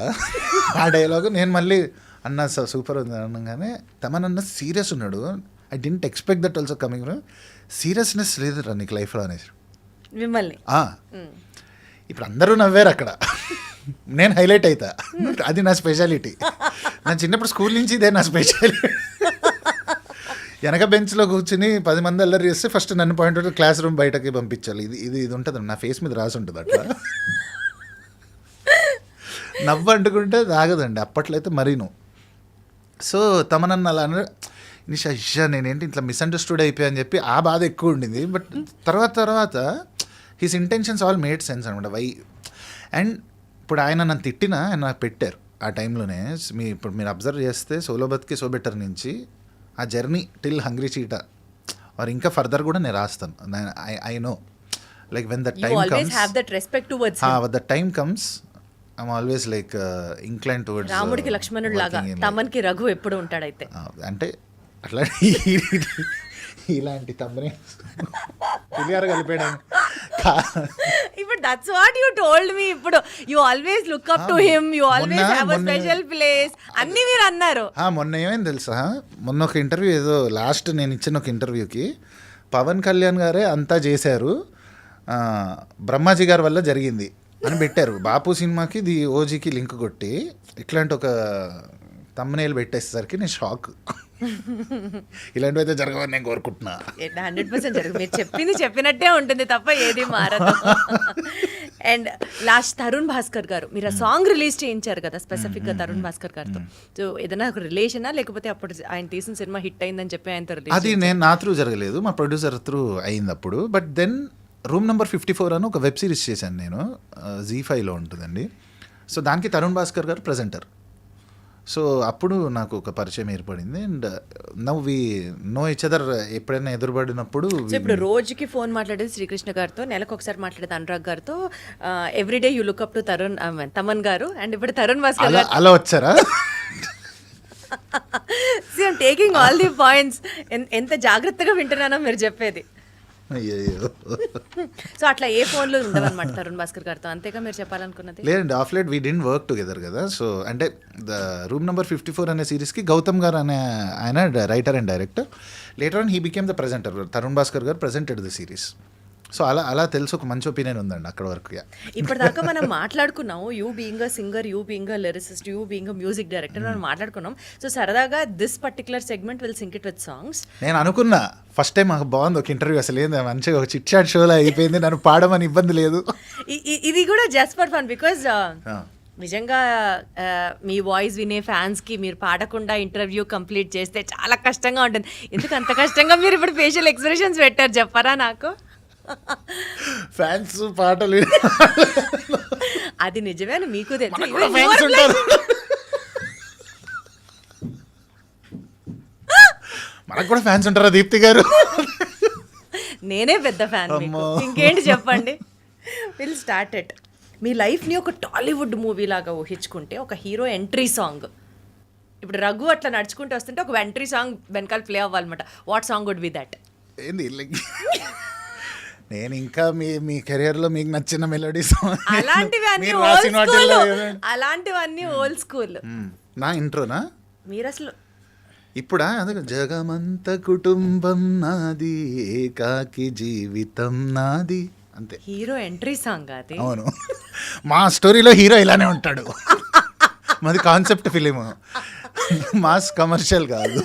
ఆ డైలాగు నేను మళ్ళీ అన్న సూపర్ ఉంది అనగానే తమనన్న సీరియస్ ఉన్నాడు. I didn't expect that also coming seriousness లేదు రా నీకు లైఫ్లో అనేసి మిమ్మల్ని. ఇప్పుడు అందరూ నవ్వారు అక్కడ, నేను హైలైట్ అవుతా. అది నా స్పెషాలిటీ. నేను చిన్నప్పుడు స్కూల్ నుంచి ఇదే నా స్పెషాలిటీ. వెనక బెంచ్లో కూర్చుని 10 మంది అల్లరి చేస్తే ఫస్ట్ నన్ను పాయింట్ అవుట్ క్లాస్ రూమ్ బయటకి పంపించాలి. ఇది ఉంటుంది నా ఫేస్ మీద రాసి ఉంటుంది అట్లా. నవ్వు అంటుకుంటే తాగదండి అప్పట్లో అయితే మరీను. సో తమనన్న అలా నిషా నేనేంటి ఇట్లా మిస్అండర్స్టూడ్ అయిపోయా అని చెప్పి ఆ బాధ ఎక్కువ ఉండింది. బట్ తర్వాత his intentions all made sense అనమాట. అండ్ ఇప్పుడు ఆయన నన్ను తిట్టినా ఆయన నాకు పెట్టారు ఆ టైంలోనే. ఇప్పుడు మీరు అబ్జర్వ్ చేస్తే సోలో బతికి సో బెటర్ నుంచి ఆ జర్నీ టిల్ హంగ్రీ చీట వారు ఇంకా ఫర్దర్ కూడా నేను రాస్తాను. I know like when that time comes I'm always like incline towards రాముడికి లక్ష్మణుడు లాగా తమన్కి రఘు ఎప్పుడు ఉంటాడైతే అంటే అట్లా ఇలాంటి తమ్మనే పులిహార కలిపేయడం. ఇప్పుడు that's what you told me. ఇప్పుడు you always look up to him, you always have a special place అన్ని మీరు అన్నారు. మొన్న ఏమైంది తెలుసా, మొన్న ఒక ఇంటర్వ్యూ ఏదో లాస్ట్ నేను ఇచ్చిన ఒక ఇంటర్వ్యూకి పవన్ కళ్యాణ్ గారే అంతా చేశారు, బ్రహ్మాజీ గారి వల్ల జరిగింది అని పెట్టారు. బాపు సినిమాకి ది ఓజీకి లింక్ కొట్టి ఇట్లాంటి ఒక తమ్మునేలు పెట్టేసరికి నేను షాక్. ఇలాంటివి అయితే జరగవని నేను కోరుకుంటున్నా. 100% జరగదు. మీరు చెప్పింది చెప్పినట్టే ఉంటుంది తప్ప ఏది మారదు. అండ్ లాస్ట్ తరుణ్ భాస్కర్ గారు మీరు ఆ సాంగ్ రిలీజ్ చేయించారు కదా స్పెసిఫిక్గా తరుణ్ భాస్కర్ గారితో. సో ఏదైనా ఒక రిలేషనా లేకపోతే అప్పుడు ఆయన తీసిన సినిమా హిట్ అయిందని చెప్పి ఆయనతో రిలీజ్? అది నేను నా త్రూ జరగలేదు, మా ప్రొడ్యూసర్ త్రూ అయింది అప్పుడు. బట్ దెన్ రూమ్ నెంబర్ 54 అని ఒక వెబ్ సిరీస్ చేశాను నేను, ZEE5లో ఉంటుందండి. సో దానికి తరుణ్ భాస్కర్ గారు ప్రెజెంటర్. సో అప్పుడు నాకు ఒక పరిచయం ఏర్పడింది. And now we know each other. ఎప్పుడైనా ఎదురుపడినప్పుడు ఇప్పుడు రోజుకి ఫోన్ మాట్లాడేది శ్రీకృష్ణ గారితో, నెలకు ఒకసారి మాట్లాడేది అనురాగ్ గారితో, everyday you look up to Thaman గారు. అండ్ ఇప్పుడు తరుణ్ భాస్కర్ గారు అలా వచ్చారా? Taking all the points. ఎంత జాగ్రత్తగా వింటున్నానో మీరు చెప్పేది. అయ్యో. సో అట్లా ఏ ఫోన్లో ఉండవన్నమాట తరుణ్ భాస్కర్ గారితో, అంతేగా మీరు చెప్పాలనుకున్నది? లేదండి, of light we didn't work together కదా. సో అంటే ద రూమ్ నెంబర్ 54 అనే సిరీస్కి గౌతమ్ గారు అనే ఆయన writer and director. Later on he became the presenter. Tarun Bhaskar గారు ప్రెజెంటెడ్ ద సిరీస్. సో అలా తెలుసు, ఒక మంచి ఒపీనియన్ ఉందండి అక్కడ వరకు. ఇప్పటిదాకా మనం మాట్లాడుకున్నాము you being a singer, you being a lyricist, you being a music director మనం మాట్లాడుకున్నాం. సో సరదాగా this particular segment will sync it with songs. నేను అనుకున్నా ఫస్ట్ టైం మాకు బాగుంది ఒక ఇంటర్వ్యూ, అసలు ఏంది మంచిగా ఒక చిట్ చాట్ షోలో అయిపోయింది, నన్ను పాడమని ఇబ్బంది లేదు. ఇది కూడా జస్ట్ ఫర్ ఫన్ బికాజ్ నిజంగా మీ వాయిస్ వినే ఫ్యాన్స్కి మీరు పాడకుండా ఇంటర్వ్యూ కంప్లీట్ చేస్తే చాలా కష్టంగా ఉంటుంది. ఎందుకు అంత కష్టంగా మీరు ఇప్పుడు ఫేషియల్ ఎక్స్ప్రెషన్స్ పెట్టారు చెప్పరా నాకు? ఫ్యాన్స్ పాటలు అది నిజమే అని మీకు తెలుసు. మనకు కూడా ఫ్యాన్స్ ఉంటారా దీప్తి గారు? నేనే పెద్ద ఫ్యాన్ మీకు, ఇంకేంటి చెప్పండి. Will start it. మీ లైఫ్ని ఒక టాలీవుడ్ మూవీ లాగా ఊహించుకుంటే ఒక హీరో ఎంట్రీ సాంగ్, ఇప్పుడు రఘు అట్లా నడుచుకుంటూ వస్తుంటే ఒక ఎంట్రీ సాంగ్ వెనకాల ప్లే అవ్వాలన్నమాట. What song would be that? ఏంది నేను ఇంకా మీ కెరియర్లో మీకు నచ్చిన మెలోడీ సాంగ్ అలాంటివన్నీ ఓల్డ్ స్కూల్. నా ఇంట్రోనా మీరు అసలు ఇప్పుడా? అదే జగమంత కుటుంబం నాది, ఏకాకి జీవితం నాది, అంతే. హీరో ఎంట్రీ సాంగ్ అది. అవును, మా స్టోరీలో హీరో ఇలానే ఉంటాడు. మాది కాన్సెప్ట్ ఫిలిం, మాస్ కమర్షియల్ కాదు,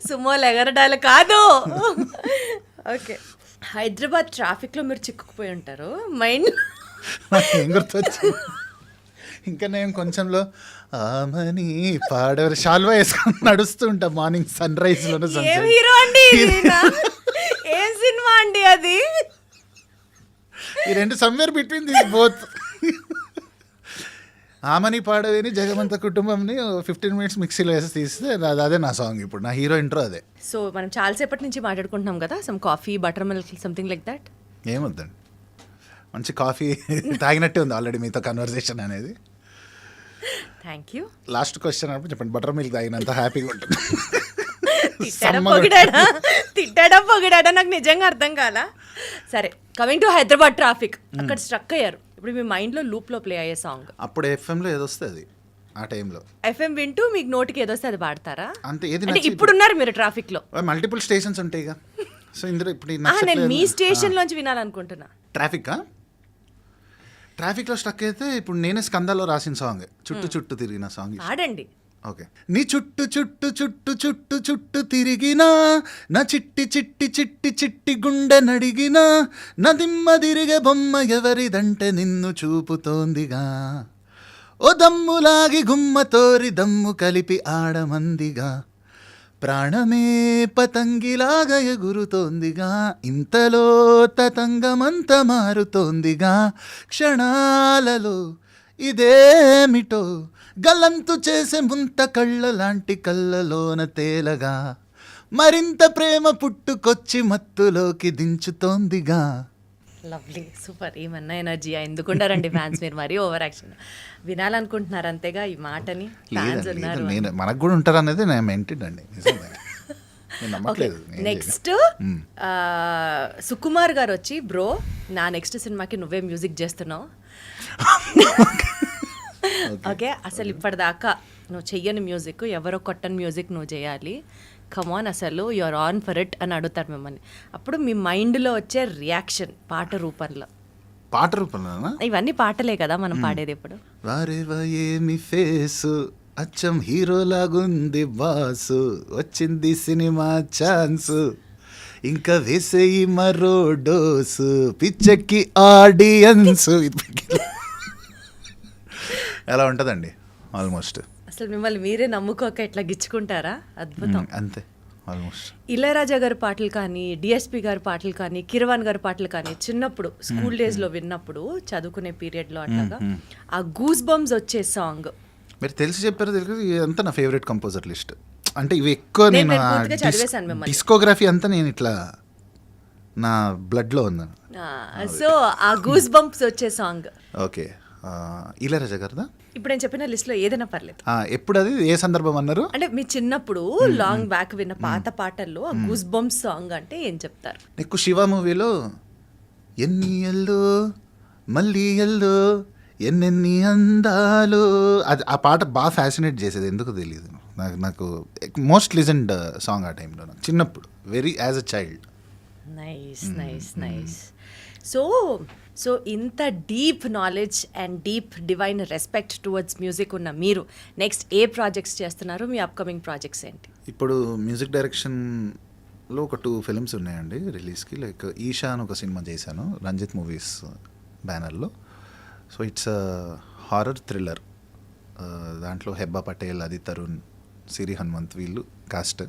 సుమోలు ఎగరడాలు కాదు. ఓకే, హైదరాబాద్ ట్రాఫిక్లో మీరు చిక్కుకుపోయి ఉంటారు. మైండ్ ఏం గుర్తొచ్చింది? ఇంకా నేను కొంచెంలో ఆమని పాడవరు షాల్వా వేసుకొని నడుస్తూ ఉంటా మార్నింగ్ సన్ రైజ్ లోనే ఏం హీరో అండి ఈయన? ఏం సినిమా అండి అది? ఈ రెండు సమ్వేర్ బిట్వీన్ దిస్ బోత్. ఆమని పాడవేని జగమంత కుటుంబంని 15 minutes మిక్సీలో వేసి తీస్తే అదే నా సాంగ్. ఇప్పుడు నా హీరో ఇంట్రో అదే. సో మనం చాలాసేపటి నుంచి మాట్లాడుకుంటున్నాం కదా, some coffee, butter milk, something like that. ఏమొద్దండి, మంచి కాఫీ తాగినట్టే ఉంది ఆల్రెడీ మీతో కన్వర్సేషన్ అనేది. Thank you. లాస్ట్ క్వశ్చన్ అప్పుడు చెప్పండి, బటర్ మిల్క్ తాగినంత హ్యాపీగా ఉంటుంది. తిట్టాడా పొగిడాడా నాకు నిజంగా అర్థం కాలా. సరే, కమింగ్ టు హైదరాబాద్ ట్రాఫిక్, అక్కడ స్ట్రక్ అయ్యారు. ఇప్పుడు మీ మైండ్లో లూప్లో ప్లే అయ్యే సాంగ్ అప్పుడు ఎఫ్ఎంలో ఏదొస్తుంది ఆ టైంలో, ఎఫ్ఎం వింటూ మీకు నోటికి ఏదొస్తే అది పాడతారా? అంతే. ఏది అంటే ఇప్పుడున్నారు మీరు ట్రాఫిక్లో, మల్టిపుల్ స్టేషన్స్ ఉంటాయి ఇక. సో ఇందులో ఇప్పుడు నేను మీ స్టేషన్ లోంచి వినాలనుకుంటున్నా. ట్రాఫిక్లో స్ట్రక్ అయితే ఇప్పుడు నేనే స్కందాలో రాసిన సాంగ్ చుట్టు చుట్టు తిరిగిన సాంగ్. ఆడండి. ఓకే. నీ చుట్టు చుట్టు చుట్టు చుట్టు చుట్టు తిరిగినా, నా చిట్టి చిట్టి చిట్టి చిట్టి గుండె నడిగినా, నా దిమ్మ తిరిగే బొమ్మ ఎవరిదంటే నిన్ను చూపుతోందిగా, ఓ దమ్ములాగి గుమ్మతోరి దమ్ము కలిపి ఆడమందిగా, ప్రాణమే పతంగిలాగా ఎగురుతోందిగా, ఇంతలో తతంగమంత మారుతోందిగా, క్షణాలలో ఇదేమిటో గల్లంతు చేసే ముంత కళ్ళ లాంటి కళ్ళలోన తేలగా, మరింత ప్రేమ పుట్టుకొచ్చి మత్తులోకి దించుతోందిగా. Lovely, super. ఏమన్నా ఎనర్జీ ఎందుకుంటారండి ఫ్యాన్స్, మీరు మరీ ఓవర్ యాక్షన్. వినాలనుకుంటున్నారు అంతేగా ఈ మాటని, ఫ్యాన్స్ ఉన్నారు. మనకు కూడా ఉంటారు అనేది నేను మెంటెడ్ అండి, నేను నమ్మట్లేదు. నెక్స్ట్ సుకుమార్ గారు వచ్చి, బ్రో నా నెక్స్ట్ సినిమాకి నువ్వే మ్యూజిక్ చేస్తున్నావు. ఓకే, అసలు ఇప్పటిదాకా నువ్వు చెయ్యని మ్యూజిక్, ఎవరో కొట్టని మ్యూజిక్ నువ్వు చేయాలి, కమాన్ అసలు యూఆర్ ఆన్ ఫర్ ఇట్ అని అడుగుతారు మిమ్మల్ని. అప్పుడు మీ మైండ్లో వచ్చే రియాక్షన్ పాట రూపంలో. పాట రూపంలో ఇవన్నీ పాటలే కదా మనం పాడేది. ఇప్పుడు వారేవా ఏమి ఫేసు, అచ్చం హీరో లాగుంది బాసు, వచ్చింది సినిమా ఛాన్స్, ఇంకా వేసేయి మరో డోసు, పిచ్చకి ఆడియన్స్. ఎలా ఉంటుందండి ఆల్మోస్ట్. అసలు మిమ్మల్ని మీరే నమ్ముకోక ఇట్లా గిచ్చుకుంటారా? అద్భుతం. అంతే ఆల్మోస్ట్. ఇళయరాజా గారి పాటలు కానీ, డిఎస్పి గారి పాటలు కానీ, కిరవాణి గారి పాటలు కానీ చిన్నప్పుడు స్కూల్ డేస్లో విన్నప్పుడు, చదువుకునే పీరియడ్లో అట్లాగా ఆ గూస్ బంప్స్ వచ్చే సాంగ్. మీరు తెలిసి చెప్పారు, తెలియదు, ఇదంతా నా ఫేవరెట్ కంపోజర్ లిస్ట్. అంటే ఇవి ఎక్కువ నేను చదివేశాను మిమ్మల్ని. డిస్కోగ్రఫీ అంతా నేను ఇట్లా నా బ్లడ్లో ఉన్నాను. సో ఆ గూస్ బంప్స్ వచ్చే సాంగ్. ఓకే, ఇళయరాజా గారిదా? ఇప్పుడు నేను చెప్పిన లిస్ట్ లో ఏదైనా పర్లేదు. ఎప్పుడు, అది ఏ సందర్భం అన్నారు? అంటే మీ చిన్నప్పుడు లాంగ్ బ్యాక్ విన్న పాత పాటల్లో ఆ గూస్ బంప్స్ సాంగ్ అంటే ఏం చెప్తారు? నీకు శివ మూవీలో ఎన్ని ఎల్లో మళ్ళీ ఎల్లో ఎన్నెన్ని అందాలు, అది ఆ పాట బాగా ఫ్యాసినేట్ చేసేది, ఎందుకు తెలియదు నాకు మోస్ట్ లిజన్డ్ సాంగ్ ఆ టైంలో నాకు చిన్నప్పుడు, very as a child. Nice nice nice. So ఇంత deep knowledge and deep divine respect towards music ఉన్న మీరు నెక్స్ట్ ఏ ప్రాజెక్ట్స్ చేస్తున్నారు? మీ అప్కమింగ్ ప్రాజెక్ట్స్ ఏంటి? ఇప్పుడు మ్యూజిక్ డైరెక్షన్లో ఒక 2 ఫిల్మ్స్ ఉన్నాయండి రిలీజ్కి. లైక్ ఈషా అని ఒక సినిమా చేశాను రంజిత్ మూవీస్ బ్యానర్లో. So it's horror thriller. దాంట్లో హెబ్బా పటేల్, అది తరుణ్, సిరి హనుమంత్ వీళ్ళు cast.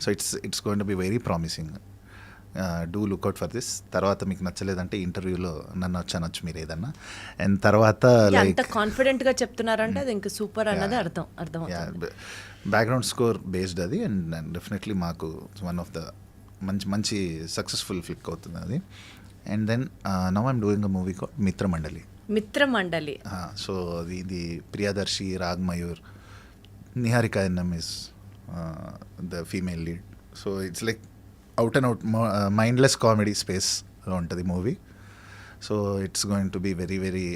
So it's going to be very promising. Do look out for this. తర్వాత మీకు నచ్చలేదంటే ఇంటర్వ్యూలో నన్ను వచ్చానొచ్చు మీరు ఏదన్నా. అండ్ తర్వాత లైక్ కాన్ఫిడెంట్గా చెప్తున్నారంటే అది ఇంకా సూపర్ అన్నది అర్థం. బ్యాక్గ్రౌండ్ స్కోర్ బేస్డ్ అది. అండ్ డెఫినెట్లీ మాకు వన్ ఆఫ్ ద మంచి సక్సెస్ఫుల్ ఫ్లిక్ అవుతుంది అది. And then now I'm doing a movie called Mitramandali. So ఇది Priyadarshi, Rag Mayur, Niharika NM is the female lead. So it's like out and out mindless comedy స్పేస్లో ఉంటుంది movie. So it's going to be very very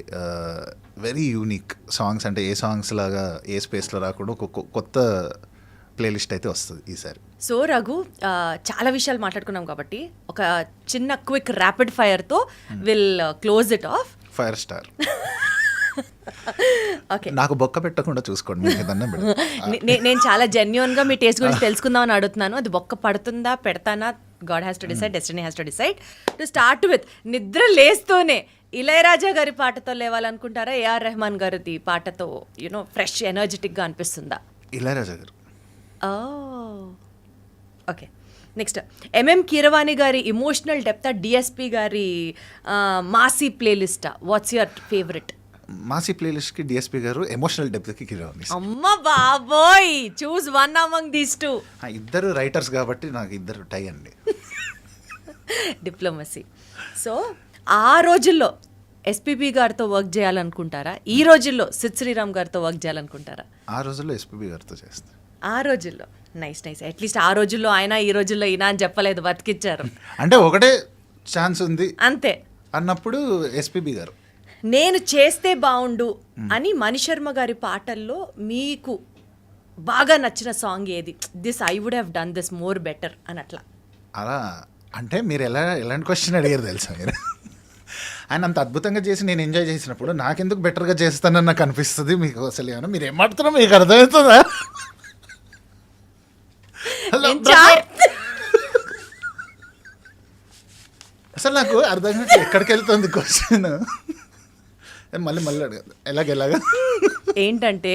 very unique songs. అంటే ఏ songs లాగా ఏ స్పేస్లో రాకుండా ఒక కొత్త ప్లేలిస్ట్ అయితే వస్తుంది ఈసారి. సో రఘు, చాలా విషయాలు మాట్లాడుకున్నాం కాబట్టి ఒక చిన్న క్విక్ ర్యాపిడ్ ఫైర్తో will close it off. Fire star. Okay, నాకు బొక్క పెట్టకుండా చూసుకోండి. నేను చాలా జెన్యున్గా మీ టేస్ట్ గురించి తెలుసుకుందామని అడుగుతున్నాను. అది బొక్క పడుతుందా పెడతానా, God has to decide, destiny has to decide. To start with, నిద్ర లేస్తూనే ఇళయరాజా గారి పాటతో లేవాలనుకుంటారా, ఏఆర్ రెహమాన్ గారిది పాటతో ఫ్రెష్ ఎనర్జెటిక్గా అనిపిస్తుందా? ఇళయరాజా గారు. ఓకే, నెక్స్ట్ ఎంఎం కీరవాణి గారి ఇమోషనల్ డెప్త్, డిఎస్పి గారి మాసీ ప్లేలిస్టా? What's your favourite? మాసీ ప్లేలిస్ట్కి డిఎస్పి గారు, ఎమోషనల్ డెప్త్కి కిరవాణి. అమ్మ బాబోయ్, choose one among these two. ఇద్దరు రైటర్స్ కాబట్టి నాకు ఇద్దరు టై అండి. డిప్లొమసీ. సో ఆ రోజుల్లో ఎస్పీబీ గారితో వర్క్ చేయాలనుకుంటారా, ఈ రోజుల్లో సిద్ శ్రీరామ్ గారితో వర్క్ చేయాలనుకుంటారా? ఆ రోజుల్లో ఎస్పీబీ గారితో చేస్తాను. ఆ రోజుల్లో నైస్ నైస్. అట్లీస్ట్ ఆ రోజుల్లో ఆయన, ఈ రోజుల్లో ఈయన అని చెప్పలేదు, బతికిచ్చారు. అంటే ఒకటే ఛాన్స్ ఉంది అంతే అన్నప్పుడు ఎస్పీబీ గారు. నేను చేస్తే బాగుండు అని మణిశర్మ గారి పాటల్లో మీకు బాగా నచ్చిన సాంగ్ ఏది? This I would have done this more better అని అట్లా. అలా అంటే మీరు ఎలాంటి క్వశ్చన్ అడిగారు తెలుసా మీరు? ఆయన అంత అద్భుతంగా చేసి నేను ఎంజాయ్ చేసినప్పుడు నాకెందుకు బెటర్గా చేస్తానని నాకు అనిపిస్తుంది. మీకు అసలు ఏమన్నా మీరు ఏం మాట్లాడుతున్నా మీకు అర్థమవుతుందా? అసలు నాకు అర్థం కాదు ఎక్కడికి వెళ్తుంది క్వశ్చన్. మళ్ళీ అడగదు ఎలాగెలాగా ఏంటంటే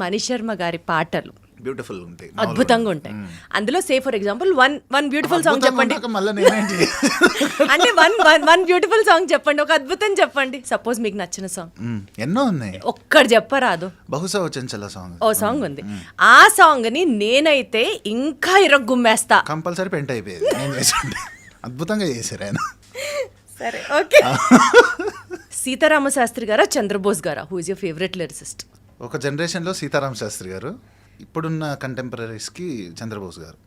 మణిశర్మ గారి పాటలు బ్యూటిఫుల్ ఉంటాయి, అద్భుతంగా ఉంటాయి. అందులో say for example one beautiful song చెప్పండి. అంటే వన్ బ్యూటిఫుల్ సాంగ్ చెప్పండి, ఒక అద్భుతం చెప్పండి. సపోజ్ మీకు నచ్చిన సాంగ్. ఎన్నో ఉన్నాయి, ఒక్కడు చెప్పరాదు. బహుశా చంచల సాంగ్, ఓ సాంగ్ ఉంది. ఆ సాంగ్ ని నేనైతే ఇంకా ఇరగ్గుమ్మేస్తా. కంపల్సరీ పెంట్ అయిపోయేది నేను చేస్తుంటే. అద్భుతంగా చేశారు ఆయన. సరే ఓకే. సీతారామ శాస్త్రి గారా, చంద్రబోస్ గారా? Who is your favourite lyricist? ఒక జనరేషన్లో సీతారామ శాస్త్రి గారు, ఇప్పుడున్న కంటెంపరీస్కి చంద్రబోస్ గారు.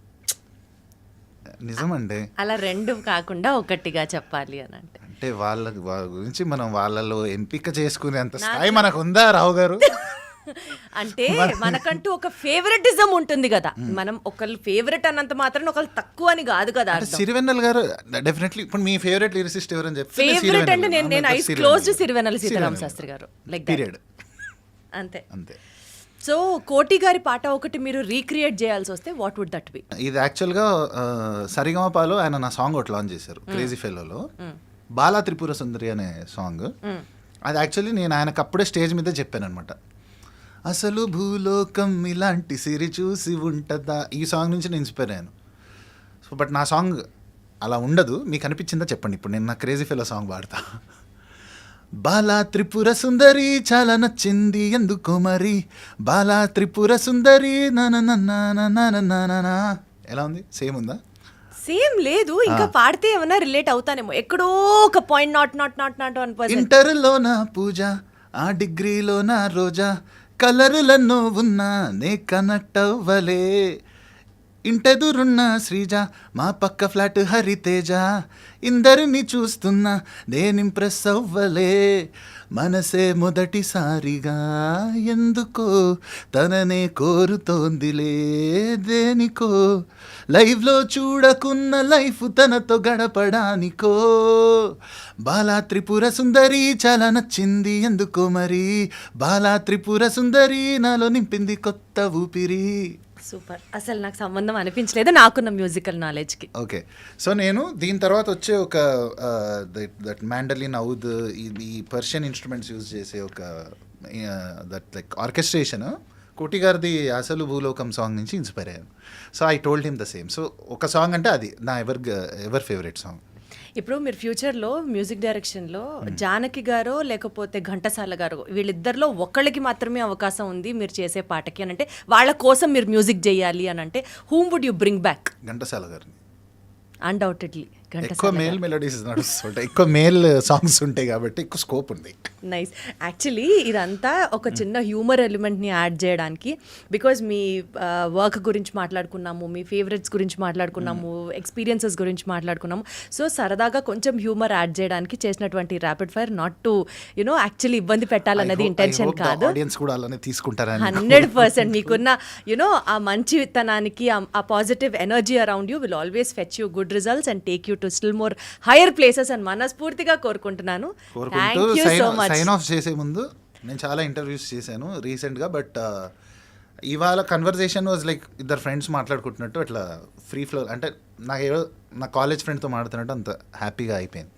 నిజమండి. అలా రెండు కాకుండా ఒకటిగా చెప్పాలి అని అంటే వాళ్ళ గురించి మనం వాళ్ళలో ఎంపిక చేసుకునేంత స్థాయి మనకు ఉందా రావు గారు? అంటే మనకంటూ ఒక ఫేవరెటిజం ఉంటుంది కదా. మనం ఒకళ్ళు ఫేవరెట్ అన్నంత మాత్రం ఒకళ్ళు తక్కువ అని కాదు కదా. సిరివెన్నెల గారు డెఫినెట్లీ. ఇప్పుడు మీ ఫేవరెట్ లిరిసిస్ట్ ఎవరని చెప్తే ఫేవరెట్ అంటే నేను ఐస్ క్లోజ్డ్ సిరివెన్నెల సీతారామ శాస్త్రి గారు, లైక్ పీరియడ్. అంతే అంతే. సో కోటి గారి పాట ఒకటి మీరు రీక్రియేట్ చేయాల్సి వస్తే వాట్ వుడ్ దట్ బి? ఇది యాక్చువల్గా సరిగమపాలో ఆయన నా సాంగ్ ఒకటి లాంచ్ చేశారు, క్రేజీ ఫెలోలో, బాలా త్రిపుర సుందరి అనే సాంగ్. అది యాక్చువల్లీ నేను ఆయనకు అప్పుడే స్టేజ్ మీద చెప్పాను అనమాట. అసలు భూలోకం ఇలాంటి సిరి చూసి ఉంటుందా, ఈ సాంగ్ నుంచి నేను ఇన్స్పైర్ అయ్యాను. సో బట్ నా సాంగ్ అలా ఉండదు, మీకు అనిపించిందా చెప్పండి. ఇప్పుడు నేను నా క్రేజీ ఫెలో సాంగ్ పాడతా. బాలా త్రిపుర సుందరి చాలా నచ్చింది ఎందుకో మరి, బాలా త్రిపుర సుందరి నానా. ఎలా ఉంది? సేమ్ ఉందా? సేమ్ లేదు, ఇంకా పాడితే ఏమన్నా రిలేట్ అవుతానేమో ఎక్కడో ఒక పాయింట్. నాట్ 1%. ఇంటర్లో నా పూజ, ఆ డిగ్రీలో నా రోజా, కలరులన్నో ఉన్నా నే కనెక్ట్ అవ్వలే, ఇంటెదురున్న శ్రీజ, మా పక్క ఫ్లాట్ హరితేజ, ఇందరిని చూస్తున్నా నేను ఇంప్రెస్ అవ్వలే, మనసే మొదటిసారిగా ఎందుకో తననే కోరుతోందిలే, దేనికో లైవ్లో చూడకున్న లైఫ్ తనతో గడపడానికో, బాలా త్రిపుర సుందరి చాలా నచ్చింది ఎందుకో మరి, బాలా త్రిపుర సుందరి నాలో నింపింది కొత్త ఊపిరి. సూపర్. అసలు నాకు సంబంధం అనిపించలేదు నాకున్న మ్యూజికల్ నాలెడ్జ్కి. ఓకే, సో నేను దీని తర్వాత వచ్చే ఒక దట్ మ్యాండలిన్ ఔద్, ఈ పర్షియన్ ఇన్స్ట్రుమెంట్స్ యూజ్ చేసే ఒక దట్ లైక్ ఆర్కెస్ట్రేషన్ కోటి గారిది అసలు భూలోకం సాంగ్ నుంచి ఇన్స్పైర్ అయ్యాను. So I told him the same. So ఒక సాంగ్ అంటే అది నా ఎవర్ ఫేవరెట్ సాంగ్. ఇప్పుడు మీరు ఫ్యూచర్లో మ్యూజిక్ డైరెక్షన్లో జానకి గారో లేకపోతే ఘంటసాల గారో వీళ్ళిద్దరిలో ఒకళ్ళకి మాత్రమే అవకాశం ఉంది మీరు చేసే పాటకి అని అంటే, వాళ్ళ కోసం మీరు మ్యూజిక్ చేయాలి అని అంటే whom would you bring back? Ghantasala గారిని. అన్డౌటెడ్లీ ఎక్కువ మేల్ మెలోడీస్ నడుస్తుంటాయి, ఎక్కువ మేల్ సాంగ్స్ ఉంటాయి కాబట్టి ఎక్కువ స్కోప్ ఉంది. నైస్. యాక్చువల్లీ ఇదంతా ఒక చిన్న హ్యూమర్ ఎలిమెంట్ని యాడ్ చేయడానికి, బికాజ్ మీ వర్క్ గురించి మాట్లాడుకున్నాము, మీ ఫేవరెట్స్ గురించి మాట్లాడుకున్నాము, ఎక్స్పీరియన్సెస్ గురించి మాట్లాడుకున్నాము. సో సరదాగా కొంచెం హ్యూమర్ యాడ్ చేయడానికి చేసినటువంటి rapid fire, not to actually ఇబ్బంది పెట్టాలన్నది ఇంటెన్షన్ కాదు. 100% మీకున్న ఆ మంచితనానికి, ఆ positive energy around you will always fetch you good results and take you to still more higher places అని మనస్ఫూర్తిగా కోరుకుంటున్నాను. Thank you so much. Sign off చేసే ముందు నేను చాలా ఇంటర్వ్యూస్ చేశాను రీసెంట్గా, బట్ ఇవాళ కన్వర్జేషన్ వాజ్ లైక్ ఇద్దరు ఫ్రెండ్స్ మాట్లాడుకుంటున్నట్టు అట్లా ఫ్రీ ఫ్లో, అంటే నాకు ఏదో నా కాలేజ్ ఫ్రెండ్తో మాడుతున్నట్టు అంత హ్యాపీగా అయిపోయింది.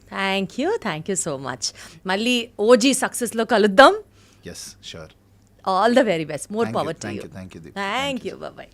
Thank you so much. మళ్ళీ ఓజీ సక్సెస్లో కలుద్దాం. Yes sure. All the very best. More power to you. Thank you. Thank you. Bye.